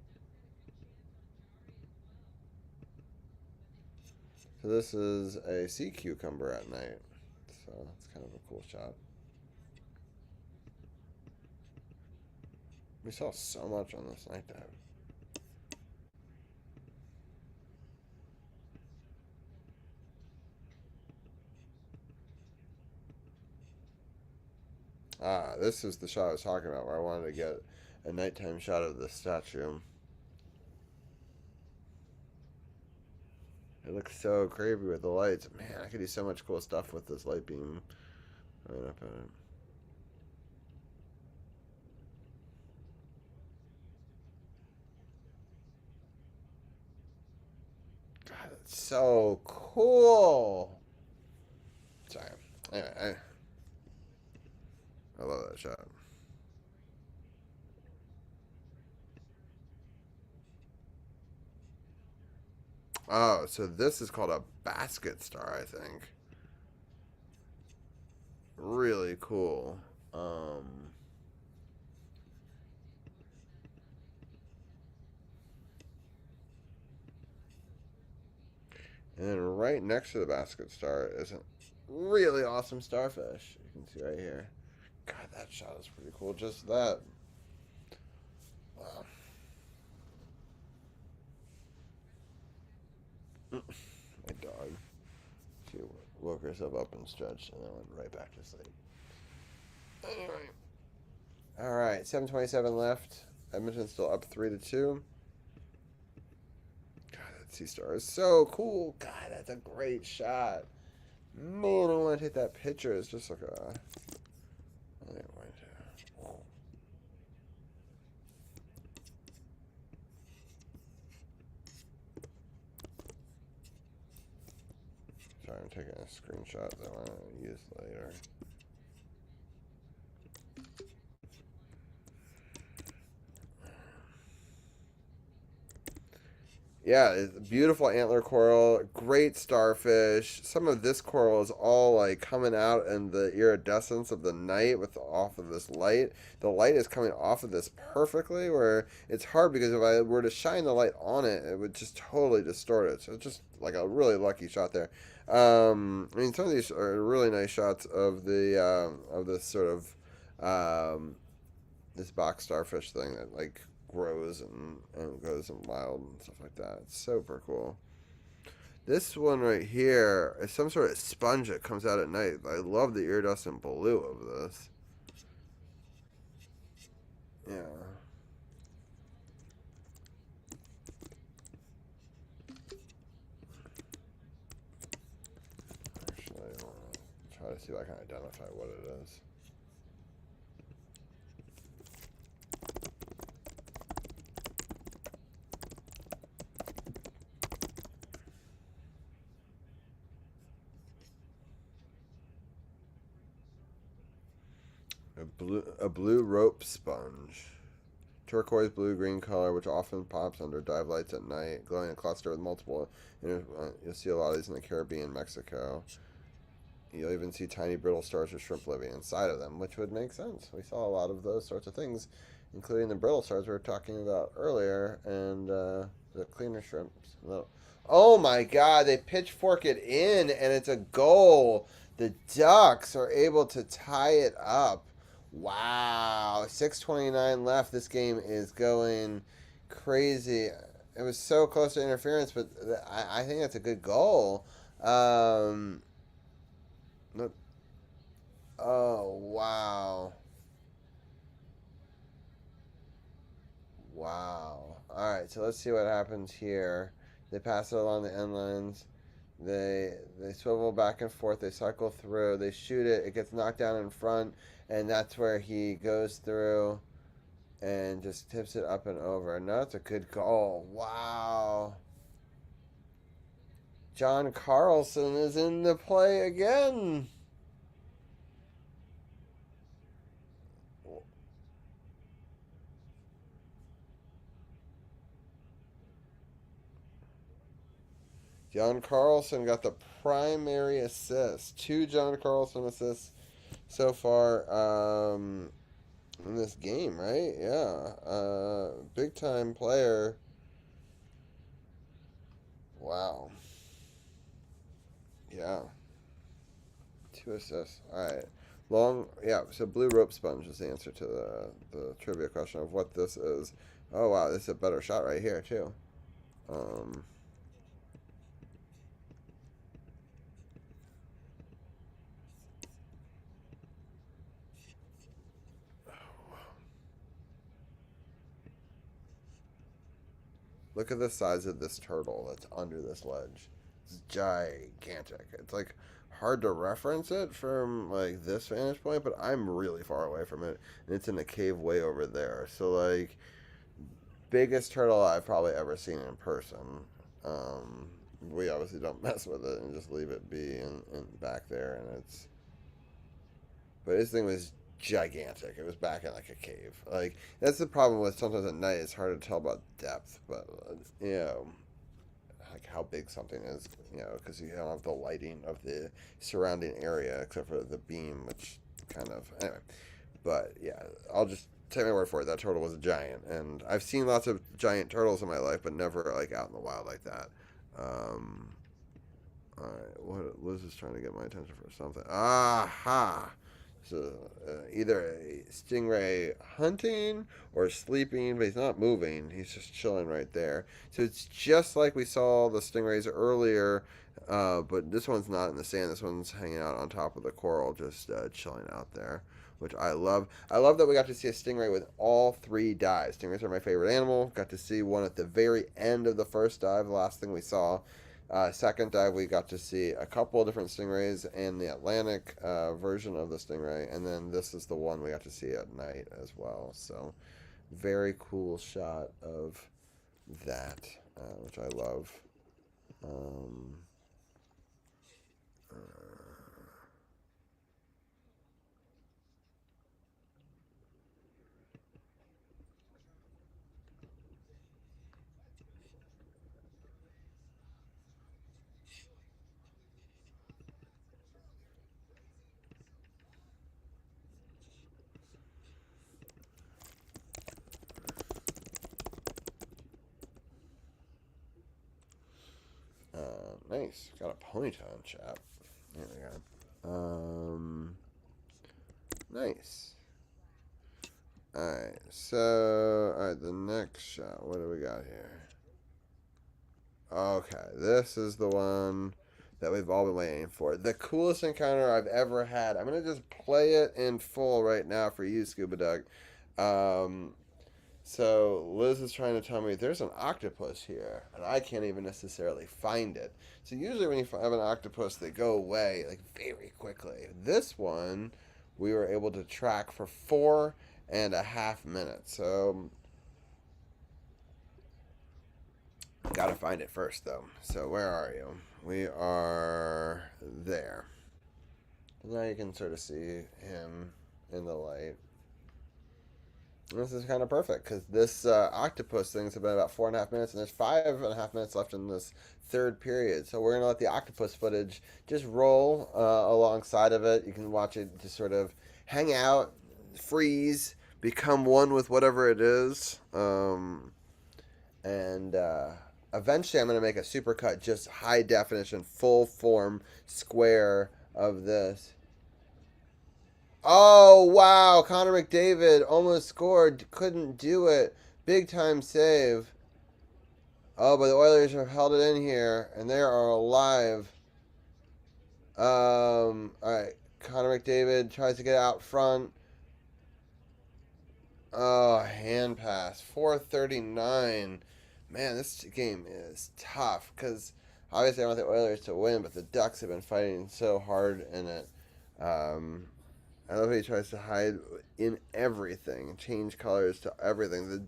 So this is a sea cucumber at night. So it's kind of a cool shot. We saw so much on this night dive. Ah, this is the shot I was talking about, where I wanted to get a nighttime shot of the statue. It looks so creepy with the lights. Man, I could do so much cool stuff with this light beam right up at it. God, that's so cool. Sorry. Anyway, I love that shot. Oh, so this is called a basket star, I think. Really cool. And then right next to the basket star is a really awesome starfish. You can see right here. God, that shot is pretty cool. Just that. Wow. My dog. She woke herself up and stretched and then went right back to sleep. Anyway. Alright, 7:27 left. Edmonton's still up 3-2. God, that sea star is so cool. God, that's a great shot. Man, I want to take that picture. It's just like a... Sorry, I'm taking a screenshot that I want to use later. Yeah, it's beautiful antler coral, great starfish. Some of this coral is all like coming out in the iridescence of the night with off of this light. The light is coming off of this perfectly, where it's hard because if I were to shine the light on it, it would just totally distort it. So it's just like a really lucky shot there. I mean, some of these are really nice shots of the of this sort of this box starfish thing that like grows and goes in wild and stuff like that. It's super cool. This one right here is some sort of sponge that comes out at night. I love the iridescent blue of this. Yeah. try to see if I can identify what it is. A blue rope sponge. Turquoise blue-green color, which often pops under dive lights at night, glowing a cluster with multiple. You'll see a lot of these in the Caribbean, Mexico. You'll even see tiny brittle stars with shrimp living inside of them, which would make sense. We saw a lot of those sorts of things, including the brittle stars we were talking about earlier, and the cleaner shrimps. Oh my God! They pitchfork it in, and it's a goal. The Ducks are able to tie it up. Wow, 6:29 left. This game is going crazy. It was so close to interference, but I think that's a good goal. Oh, wow. Wow. All right, so let's see what happens here. They pass it along the end lines. They swivel back and forth. They cycle through. They shoot it. It gets knocked down in front. And that's where he goes through and just tips it up and over. No, that's a good goal. Wow. John Carlson is in the play again. John Carlson got the primary assist. 2 John Carlson assists so far in this game, right? Yeah. Big time player. Wow. Yeah. 2 assists. Alright. So blue rope sponge is the answer to the trivia question of what this is. Oh wow, this is a better shot right here too. Look at the size of this turtle that's under this ledge. It's gigantic. It's like hard to reference it from like this vantage point, but I'm really far away from it, and it's in a cave way over there. So like, biggest turtle I've probably ever seen in person. We obviously don't mess with it and just leave it be and back there, and it's. But this thing was gigantic. It was back in like a cave. Like that's the problem with sometimes at night. It's hard to tell about depth, but like how big something is, because you don't have the lighting of the surrounding area except for the beam, which kind of anyway. But yeah, I'll just take my word for it. That turtle was a giant, and I've seen lots of giant turtles in my life, but never like out in the wild like that. All right, what Liz is trying to get my attention for something. Aha. So either a stingray hunting or sleeping, but he's not moving. He's just chilling right there. So it's just like we saw the stingrays earlier, but this one's not in the sand. This one's hanging out on top of the coral, just chilling out there, which I love. I love that we got to see a stingray with all 3 dives. Stingrays are my favorite animal. Got to see one at the very end of the first dive, the last thing we saw. Second dive, we got to see a couple of different stingrays and the Atlantic version of the stingray, and then this is the one we got to see at night as well. So, very cool shot of that, which I love. Nice. Got a ponytail in chat. There we go. Nice. Alright, so, the next shot. What do we got here? Okay, this is the one that we've all been waiting for. The coolest encounter I've ever had. I'm going to just play it in full right now for you, Scuba Duck. So Liz is trying to tell me there's an octopus here, and I can't even necessarily find it. So usually when you have an octopus, they go away like very quickly. This one, we were able to track for 4.5 minutes. So gotta find it first though. So where are you? We are there. Now you can sort of see him in the light. This is kind of perfect because this octopus thing's been about 4.5 minutes, and there's 5.5 minutes left in this third period. So we're gonna let the octopus footage just roll alongside of it. You can watch it just sort of hang out, freeze, become one with whatever it is, and eventually I'm gonna make a supercut, just high definition, full form square of this. Oh, wow. Connor McDavid almost scored. Couldn't do it. Big time save. Oh, but the Oilers have held it in here, and they are alive. All right. Connor McDavid tries to get out front. Oh, hand pass. 4:39. Man, this game is tough because obviously I want the Oilers to win, but the Ducks have been fighting so hard in it. I love how he tries to hide in everything, change colors to everything.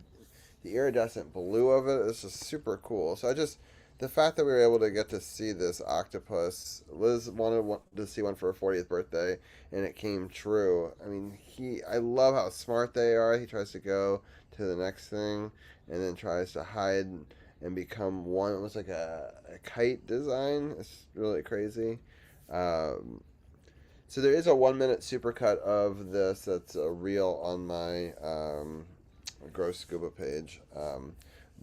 The iridescent blue of it is just super cool. So the fact that we were able to get to see this octopus, Liz wanted to see one for her 40th birthday, and it came true. I mean, I love how smart they are. He tries to go to the next thing, and then tries to hide and become one. It was like a kite design. It's really crazy. So there is a 1 minute supercut of this that's a reel on my Gross Scuba page.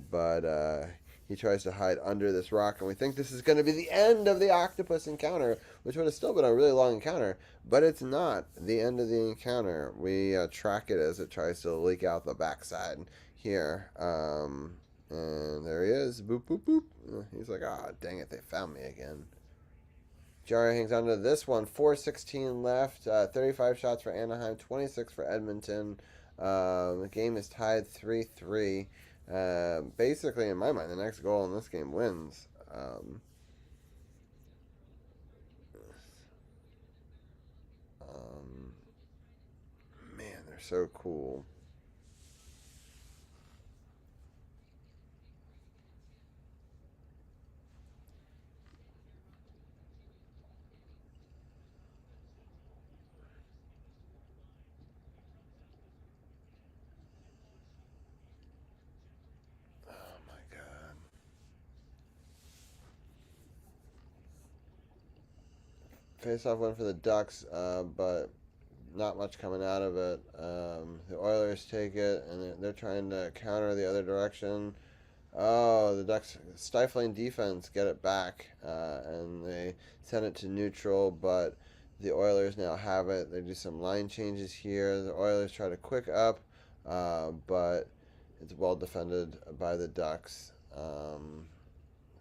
But he tries to hide under this rock, and we think this is going to be the end of the octopus encounter, which would have still been a really long encounter, but it's not the end of the encounter. We track it as it tries to leak out the backside here. And there he is. Boop, boop, boop. He's like, dang it, they found me again. Jarry hangs on to this one. 4:16 left. 35 shots for Anaheim, 26 for Edmonton. The game is tied 3-3. Basically, in my mind, the next goal in this game wins. Man, they're so cool. Face-off win for the Ducks, but not much coming out of it. The Oilers take it, and they're trying to counter the other direction. Oh, the Ducks stifling defense get it back, and they send it to neutral, but the Oilers now have it. They do some line changes here. The Oilers try to quick up, but it's well defended by the Ducks.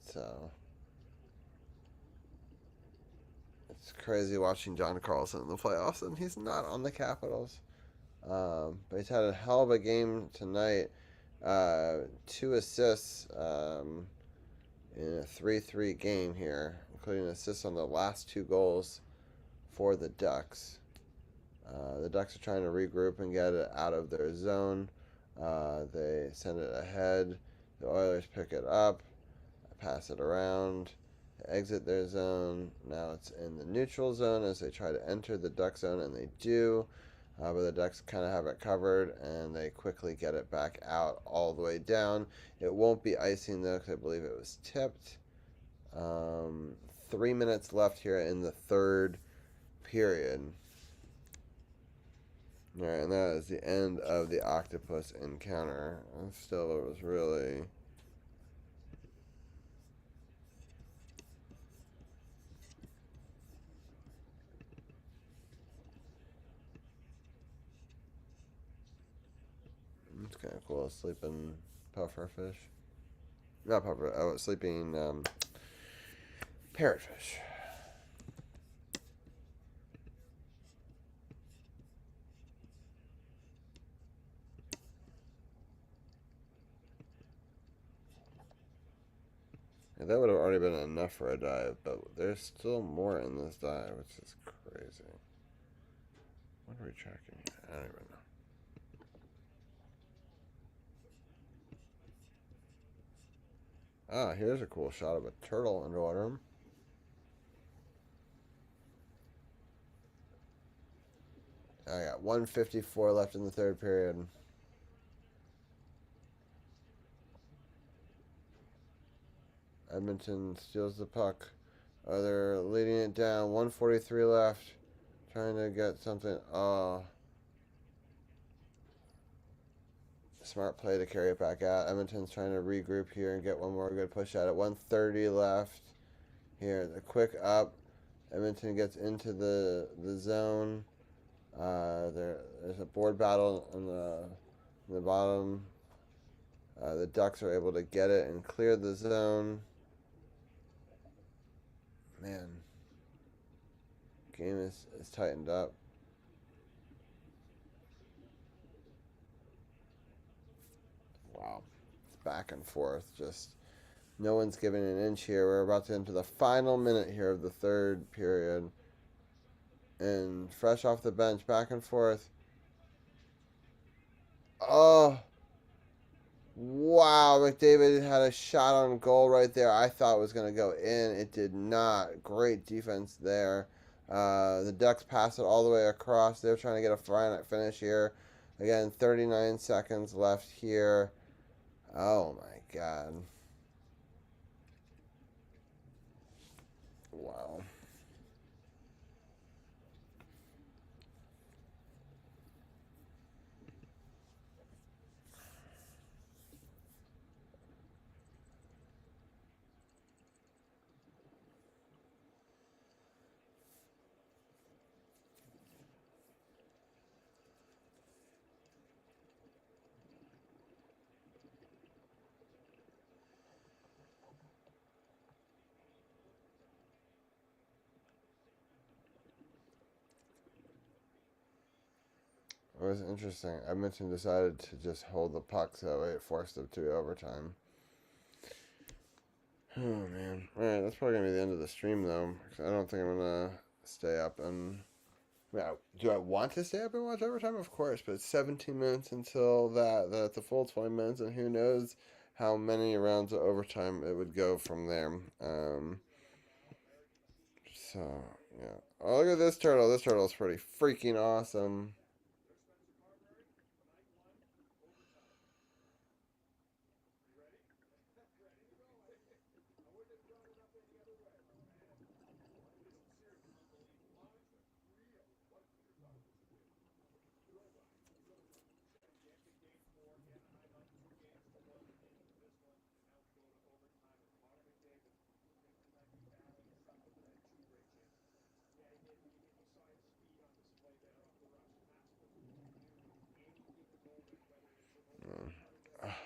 So it's crazy watching John Carlson in the playoffs, and he's not on the Capitals. But he's had a hell of a game tonight. 2 assists in a 3-3 game here, including assists on the last 2 goals for the Ducks. The Ducks are trying to regroup and get it out of their zone. They send it ahead. The Oilers pick it up, pass it around, exit their zone. Now it's in the neutral zone as they try to enter the Duck zone, and they do. But the Ducks kind of have it covered, and they quickly get it back out all the way down. It won't be icing, though, because I believe it was tipped. 3 minutes left here in the third period. All right, and that is the end of the octopus encounter. Still, it was really... It's kind of cool. Sleeping pufferfish. Not puffer. Oh, sleeping parrotfish. And that would have already been enough for a dive, but there's still more in this dive, which is crazy. What are we tracking here? I don't even know. Ah, here's a cool shot of a turtle underwater. I got 1:54 left in the third period. Edmonton steals the puck. Oh, they're leading it down. 1:43 left. Trying to get something. Oh. Smart play to carry it back out. Edmonton's trying to regroup here and get one more good push at it. 1:30 left. Here, the quick up. Edmonton gets into the zone. There's a board battle in the bottom. The Ducks are able to get it and clear the zone. Man, game is tightened up. Wow, it's back and forth. Just no one's giving an inch here. We're about to enter the final minute here of the third period. And fresh off the bench, back and forth. Oh, wow, McDavid had a shot on goal right there. I thought it was going to go in. It did not. Great defense there. The Ducks pass it all the way across. They're trying to get a final finish here. Again, 39 seconds left here. Oh, my God. Wow. It was interesting. Edmonton decided to just hold the puck, so it forced them to overtime. Oh, man. Alright, that's probably going to be the end of the stream, though. Because I don't think I'm going to stay up and... Yeah, do I want to stay up and watch overtime? Of course, but it's 17 minutes until that's a full 20 minutes, and who knows how many rounds of overtime it would go from there. So, yeah. Oh, look at this turtle. This turtle's pretty freaking awesome.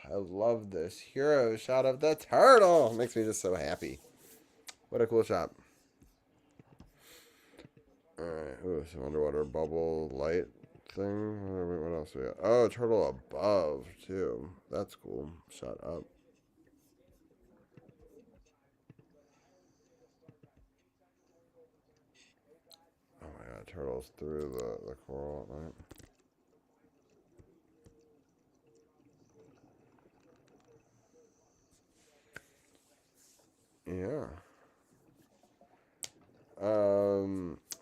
I love this hero shot of the turtle. Makes me just so happy. What a cool shot. Alright, ooh, some underwater bubble light thing. What else we got? Oh, turtle above, too. That's cool. Shot up. Oh my god, turtles through the coral at night. Yeah.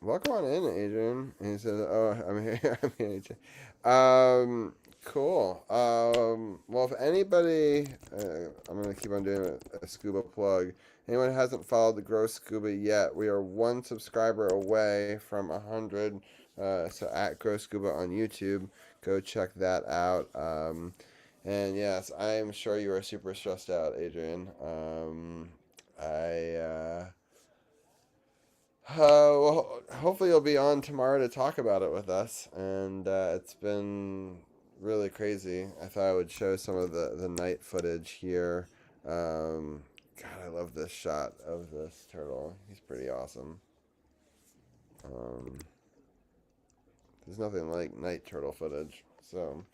Welcome on in, Adrian. He says, "Oh, I'm here. I'm here, Adrian." Cool. Well, if anybody, I'm gonna keep on doing a scuba plug. Anyone who hasn't followed the Gross Scuba yet, we are one subscriber away from 100. So at Gross Scuba on YouTube, go check that out. And yes, I am sure you are super stressed out, Adrian. Well, hopefully you'll be on tomorrow to talk about it with us. And it's been really crazy. I thought I would show some of the night footage here. God, I love this shot of this turtle. He's pretty awesome. There's nothing like night turtle footage. So,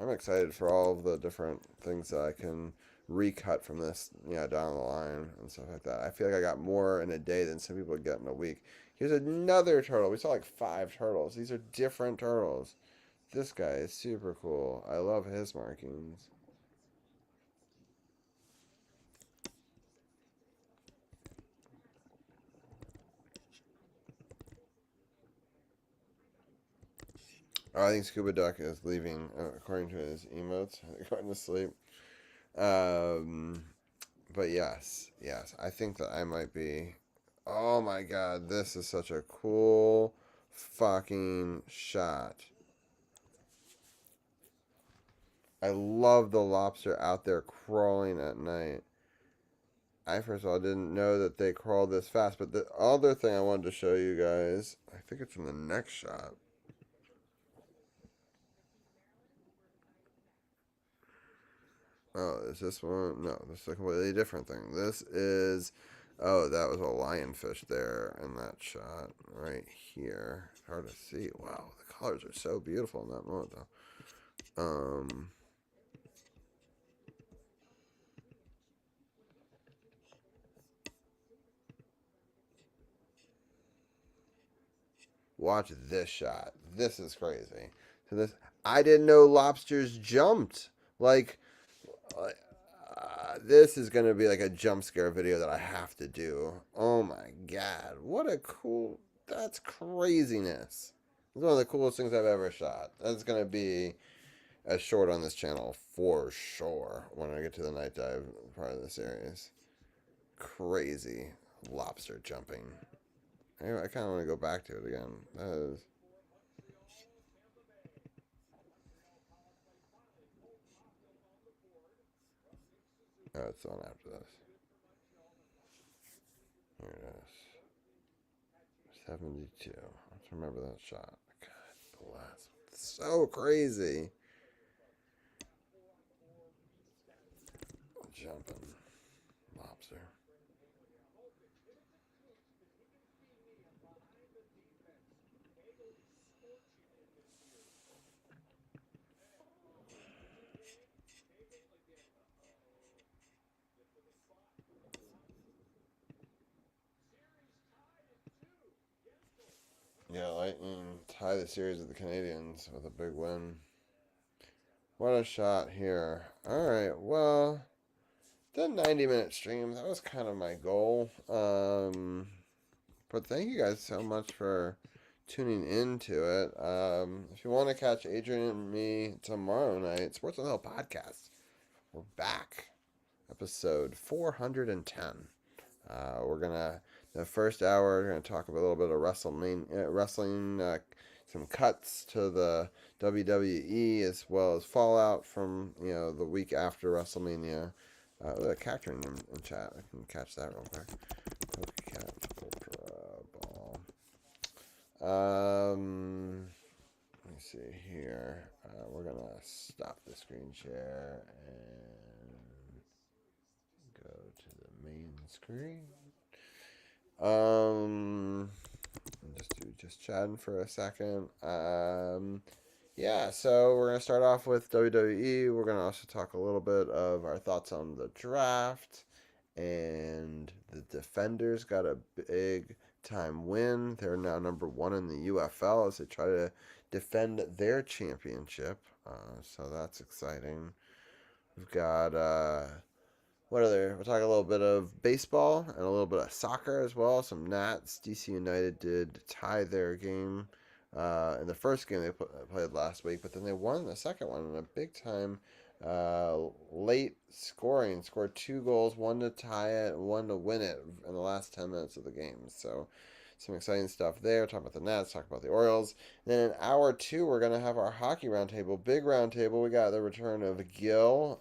I'm excited for all of the different things that I can recut from this, down the line and stuff like that. I feel like I got more in a day than some people get in a week. Here's another turtle. We saw like 5 turtles. These are different turtles. This guy is super cool. I love his markings. Oh, I think Scuba Duck is leaving, according to his emotes. They're going to sleep. But yes, I think that I might be. Oh my god, this is such a cool fucking shot. I love the lobster out there crawling at night. I first of all didn't know that they crawl this fast, but the other thing I wanted to show you guys, I think it's in the next shot. Oh, is this one? No, this is a completely different thing. This is, oh, that was a lionfish there in that shot right here. It's hard to see. Wow, the colors are so beautiful in that moment, though. Watch this shot. This is crazy. So this, I didn't know lobsters jumped. Like, this is going to be like a jump scare video that I have to do. Oh my god. What a cool... That's craziness. It's one of the coolest things I've ever shot. That's going to be a short on this channel for sure when I get to the night dive part of the series. Crazy lobster jumping. Anyway, I kind of want to go back to it again. That is... Oh, it's on after this. Here it is. 72. Let's remember that shot. God bless. So crazy. Jumping lobster. Yeah, Lightning tie the series with the Canadians with a big win. What a shot here. Alright, well, the 90-minute stream, that was kind of my goal. But thank you guys so much for tuning into it. If you want to catch Adrian and me tomorrow night, Sports on the Hill podcast, we're back. Episode 410. We're going to... The first hour, we're going to talk a little bit of wrestling, some cuts to the WWE, as well as fallout from, the week after WrestleMania. A character in chat. I can catch that real quick. Pokecat Ultra Ball. Let me see here. We're going to stop the screen share and go to the main screen. Just chatting for a second. Yeah, so we're gonna start off with WWE. We're gonna also talk a little bit of our thoughts on the draft, and the Defenders got a big time win. They're now number 1 in the UFL as they try to defend their championship. So that's exciting. We've got what other? We'll talk a little bit of baseball and a little bit of soccer as well. Some Nats. DC United did tie their game in the first game they played last week, but then they won the second one in a big time late scoring. Scored 2 goals, 1 to tie it, 1 to win it in the last 10 minutes of the game. So some exciting stuff there. Talk about the Nats, talk about the Orioles. And then in hour 2, we're going to have our hockey roundtable. Big roundtable. We got the return of Gil,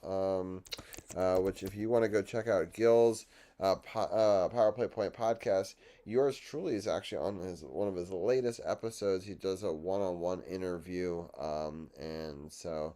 which if you want to go check out Gil's Power Play Point podcast, yours truly is actually on one of his latest episodes. He does a one-on-one interview, and so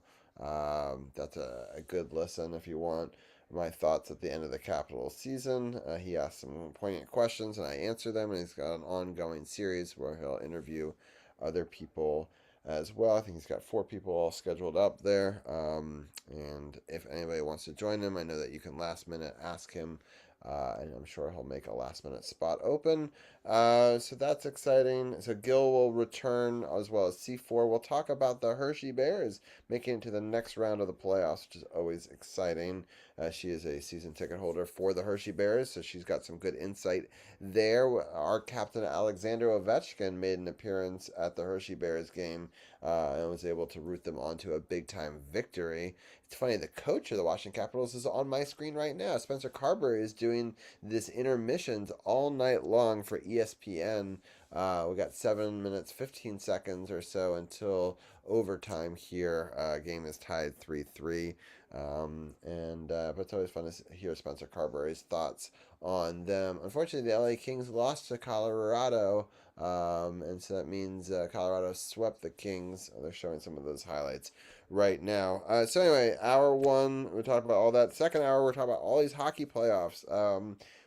that's a good listen if you want my thoughts at the end of the Capitals season. He asked some poignant questions and I answer them, and he's got an ongoing series where he'll interview other people as well. I think he's got 4 people all scheduled up there. And if anybody wants to join him, I know that you can last minute ask him, and I'm sure he'll make a last minute spot open. So that's exciting. So Gil will return as well as C4. We'll talk about the Hershey Bears making it to the next round of the playoffs, which is always exciting. She is a season ticket holder for the Hershey Bears, so she's got some good insight there. Our captain Alexander Ovechkin made an appearance at the Hershey Bears game and was able to root them onto a big-time victory. It's funny, the coach of the Washington Capitals is on my screen right now. Spencer Carberry is doing this intermissions all night long for ESPN. We got 7 minutes, 15 seconds or so until overtime here. Game is tied 3-3. But it's always fun to hear Spencer Carberry's thoughts on them. Unfortunately, the LA Kings lost to Colorado, and so that means Colorado swept the Kings. They're showing some of those highlights right now. So anyway, hour 1, we're talking about all that. Second hour, we're talking about all these hockey playoffs.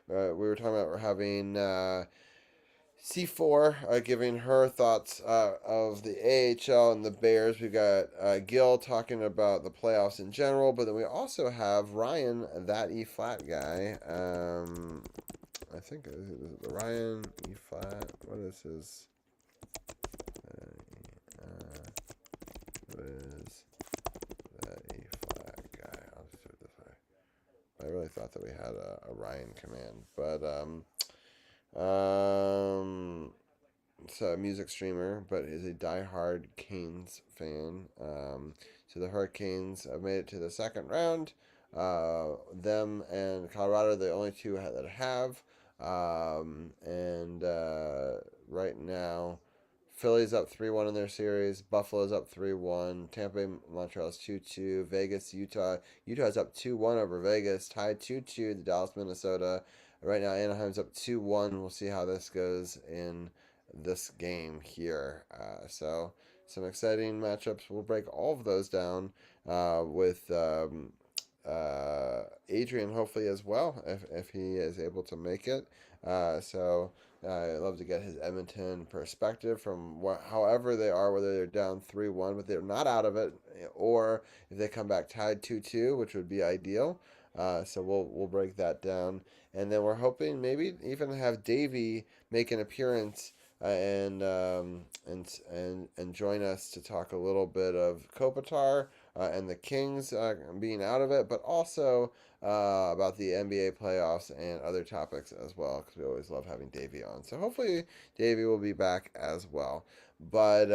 We were talking about we're having C4 giving her thoughts of the AHL and the Bears. We've got Gil talking about the playoffs in general, but then we also have Ryan, that E flat guy. I think is it Ryan E flat. What is his? What is that E flat guy? I'll just do it this way. I really thought that we had a Ryan command, but so a music streamer, but is a diehard Canes fan. So the Hurricanes have made it to the second round. Them and Colorado are the only two that have. Right now, Philly's up 3-1 in their series. Buffalo's up 3-1. Tampa Bay, Montreal's 2-2. Vegas, Utah. Utah's up 2-1 over Vegas. Tied 2-2. The Dallas, Minnesota. Right now, Anaheim's up 2-1. We'll see how this goes in this game here. So some exciting matchups. We'll break all of those down with Adrian hopefully as well, if he is able to make it. I'd love to get his Edmonton perspective from however they are, whether they're down 3-1, but they're not out of it, or if they come back tied 2-2, which would be ideal. So we'll break that down, and then we're hoping maybe even have Davey make an appearance and join us to talk a little bit of Kopitar and the Kings being out of it, but also about the NBA playoffs and other topics as well, because we always love having Davey on. So hopefully Davey will be back as well. But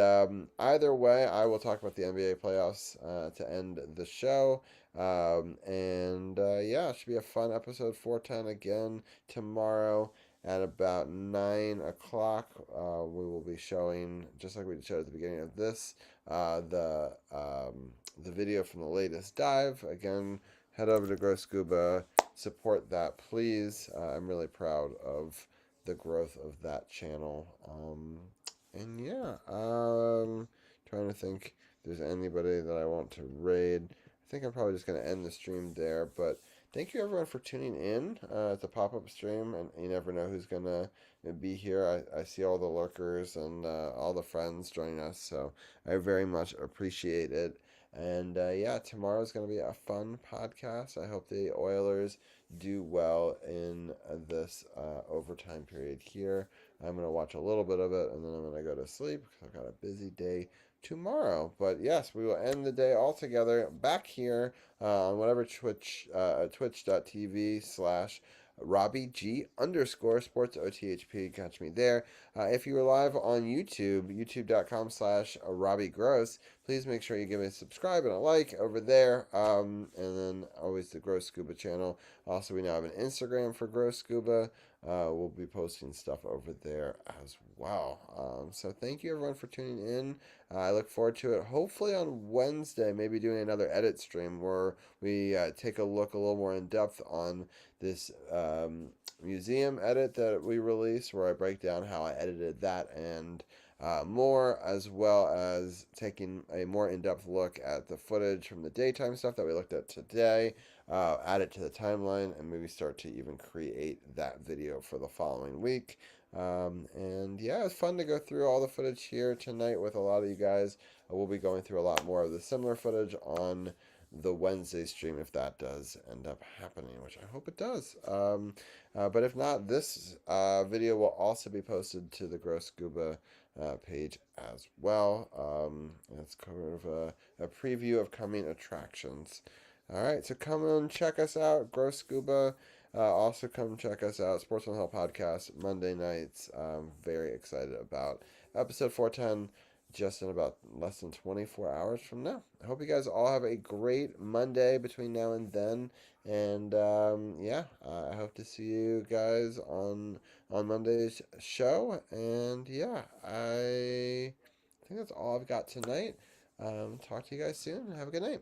either way, I will talk about the NBA playoffs to end the show. It should be a fun episode 410 again tomorrow at about 9 o'clock. We will be showing, just like we showed at the beginning of this, the video from the latest dive. Again, head over to Grow Scuba, support that, please. I'm really proud of the growth of that channel. Trying to think if there's anybody that I want to raid. I think I'm probably just going to end the stream there, but thank you everyone for tuning in. It's a pop-up stream, and you never know who's going to be here. I see all the lurkers and all the friends joining us, so I very much appreciate it. And tomorrow's going to be a fun podcast. I hope the Oilers do well in this overtime period here. I'm going to watch a little bit of it, and then I'm going to go to sleep because I've got a busy day tomorrow. But yes, we will end the day all together back here on whatever twitch.tv/RobbieG_sports OTHP. Catch me there. If you are live on YouTube, youtube.com/RobbieGross, please make sure you give me a subscribe and a like over there. And then always the Grow Scuba channel. Also, we now have an Instagram for Grow Scuba. We'll be posting stuff over there as well. So thank you everyone for tuning in. I look forward to it. Hopefully on Wednesday, maybe doing another edit stream where we take a look a little more in depth on this museum edit that we released, where I break down how I edited that and more, as well as taking a more in-depth look at the footage from the daytime stuff that we looked at today, add it to the timeline, and maybe start to even create that video for the following week. And yeah, it's fun to go through all the footage here tonight with a lot of you guys. We'll be going through a lot more of the similar footage on the Wednesday stream if that does end up happening, which I hope it does. But if not, this video will also be posted to the Gross Scuba page as well. It's kind of a preview of coming attractions. All right, so come and check us out, Gross Scuba. Also, come check us out, Sports on the Hill podcast, Monday nights. Very excited about episode 410, just in about less than 24 hours from now. I hope you guys all have a great Monday between now and then. And I hope to see you guys on Monday's show. And yeah, I think that's all I've got tonight. Talk to you guys soon. Have a good night.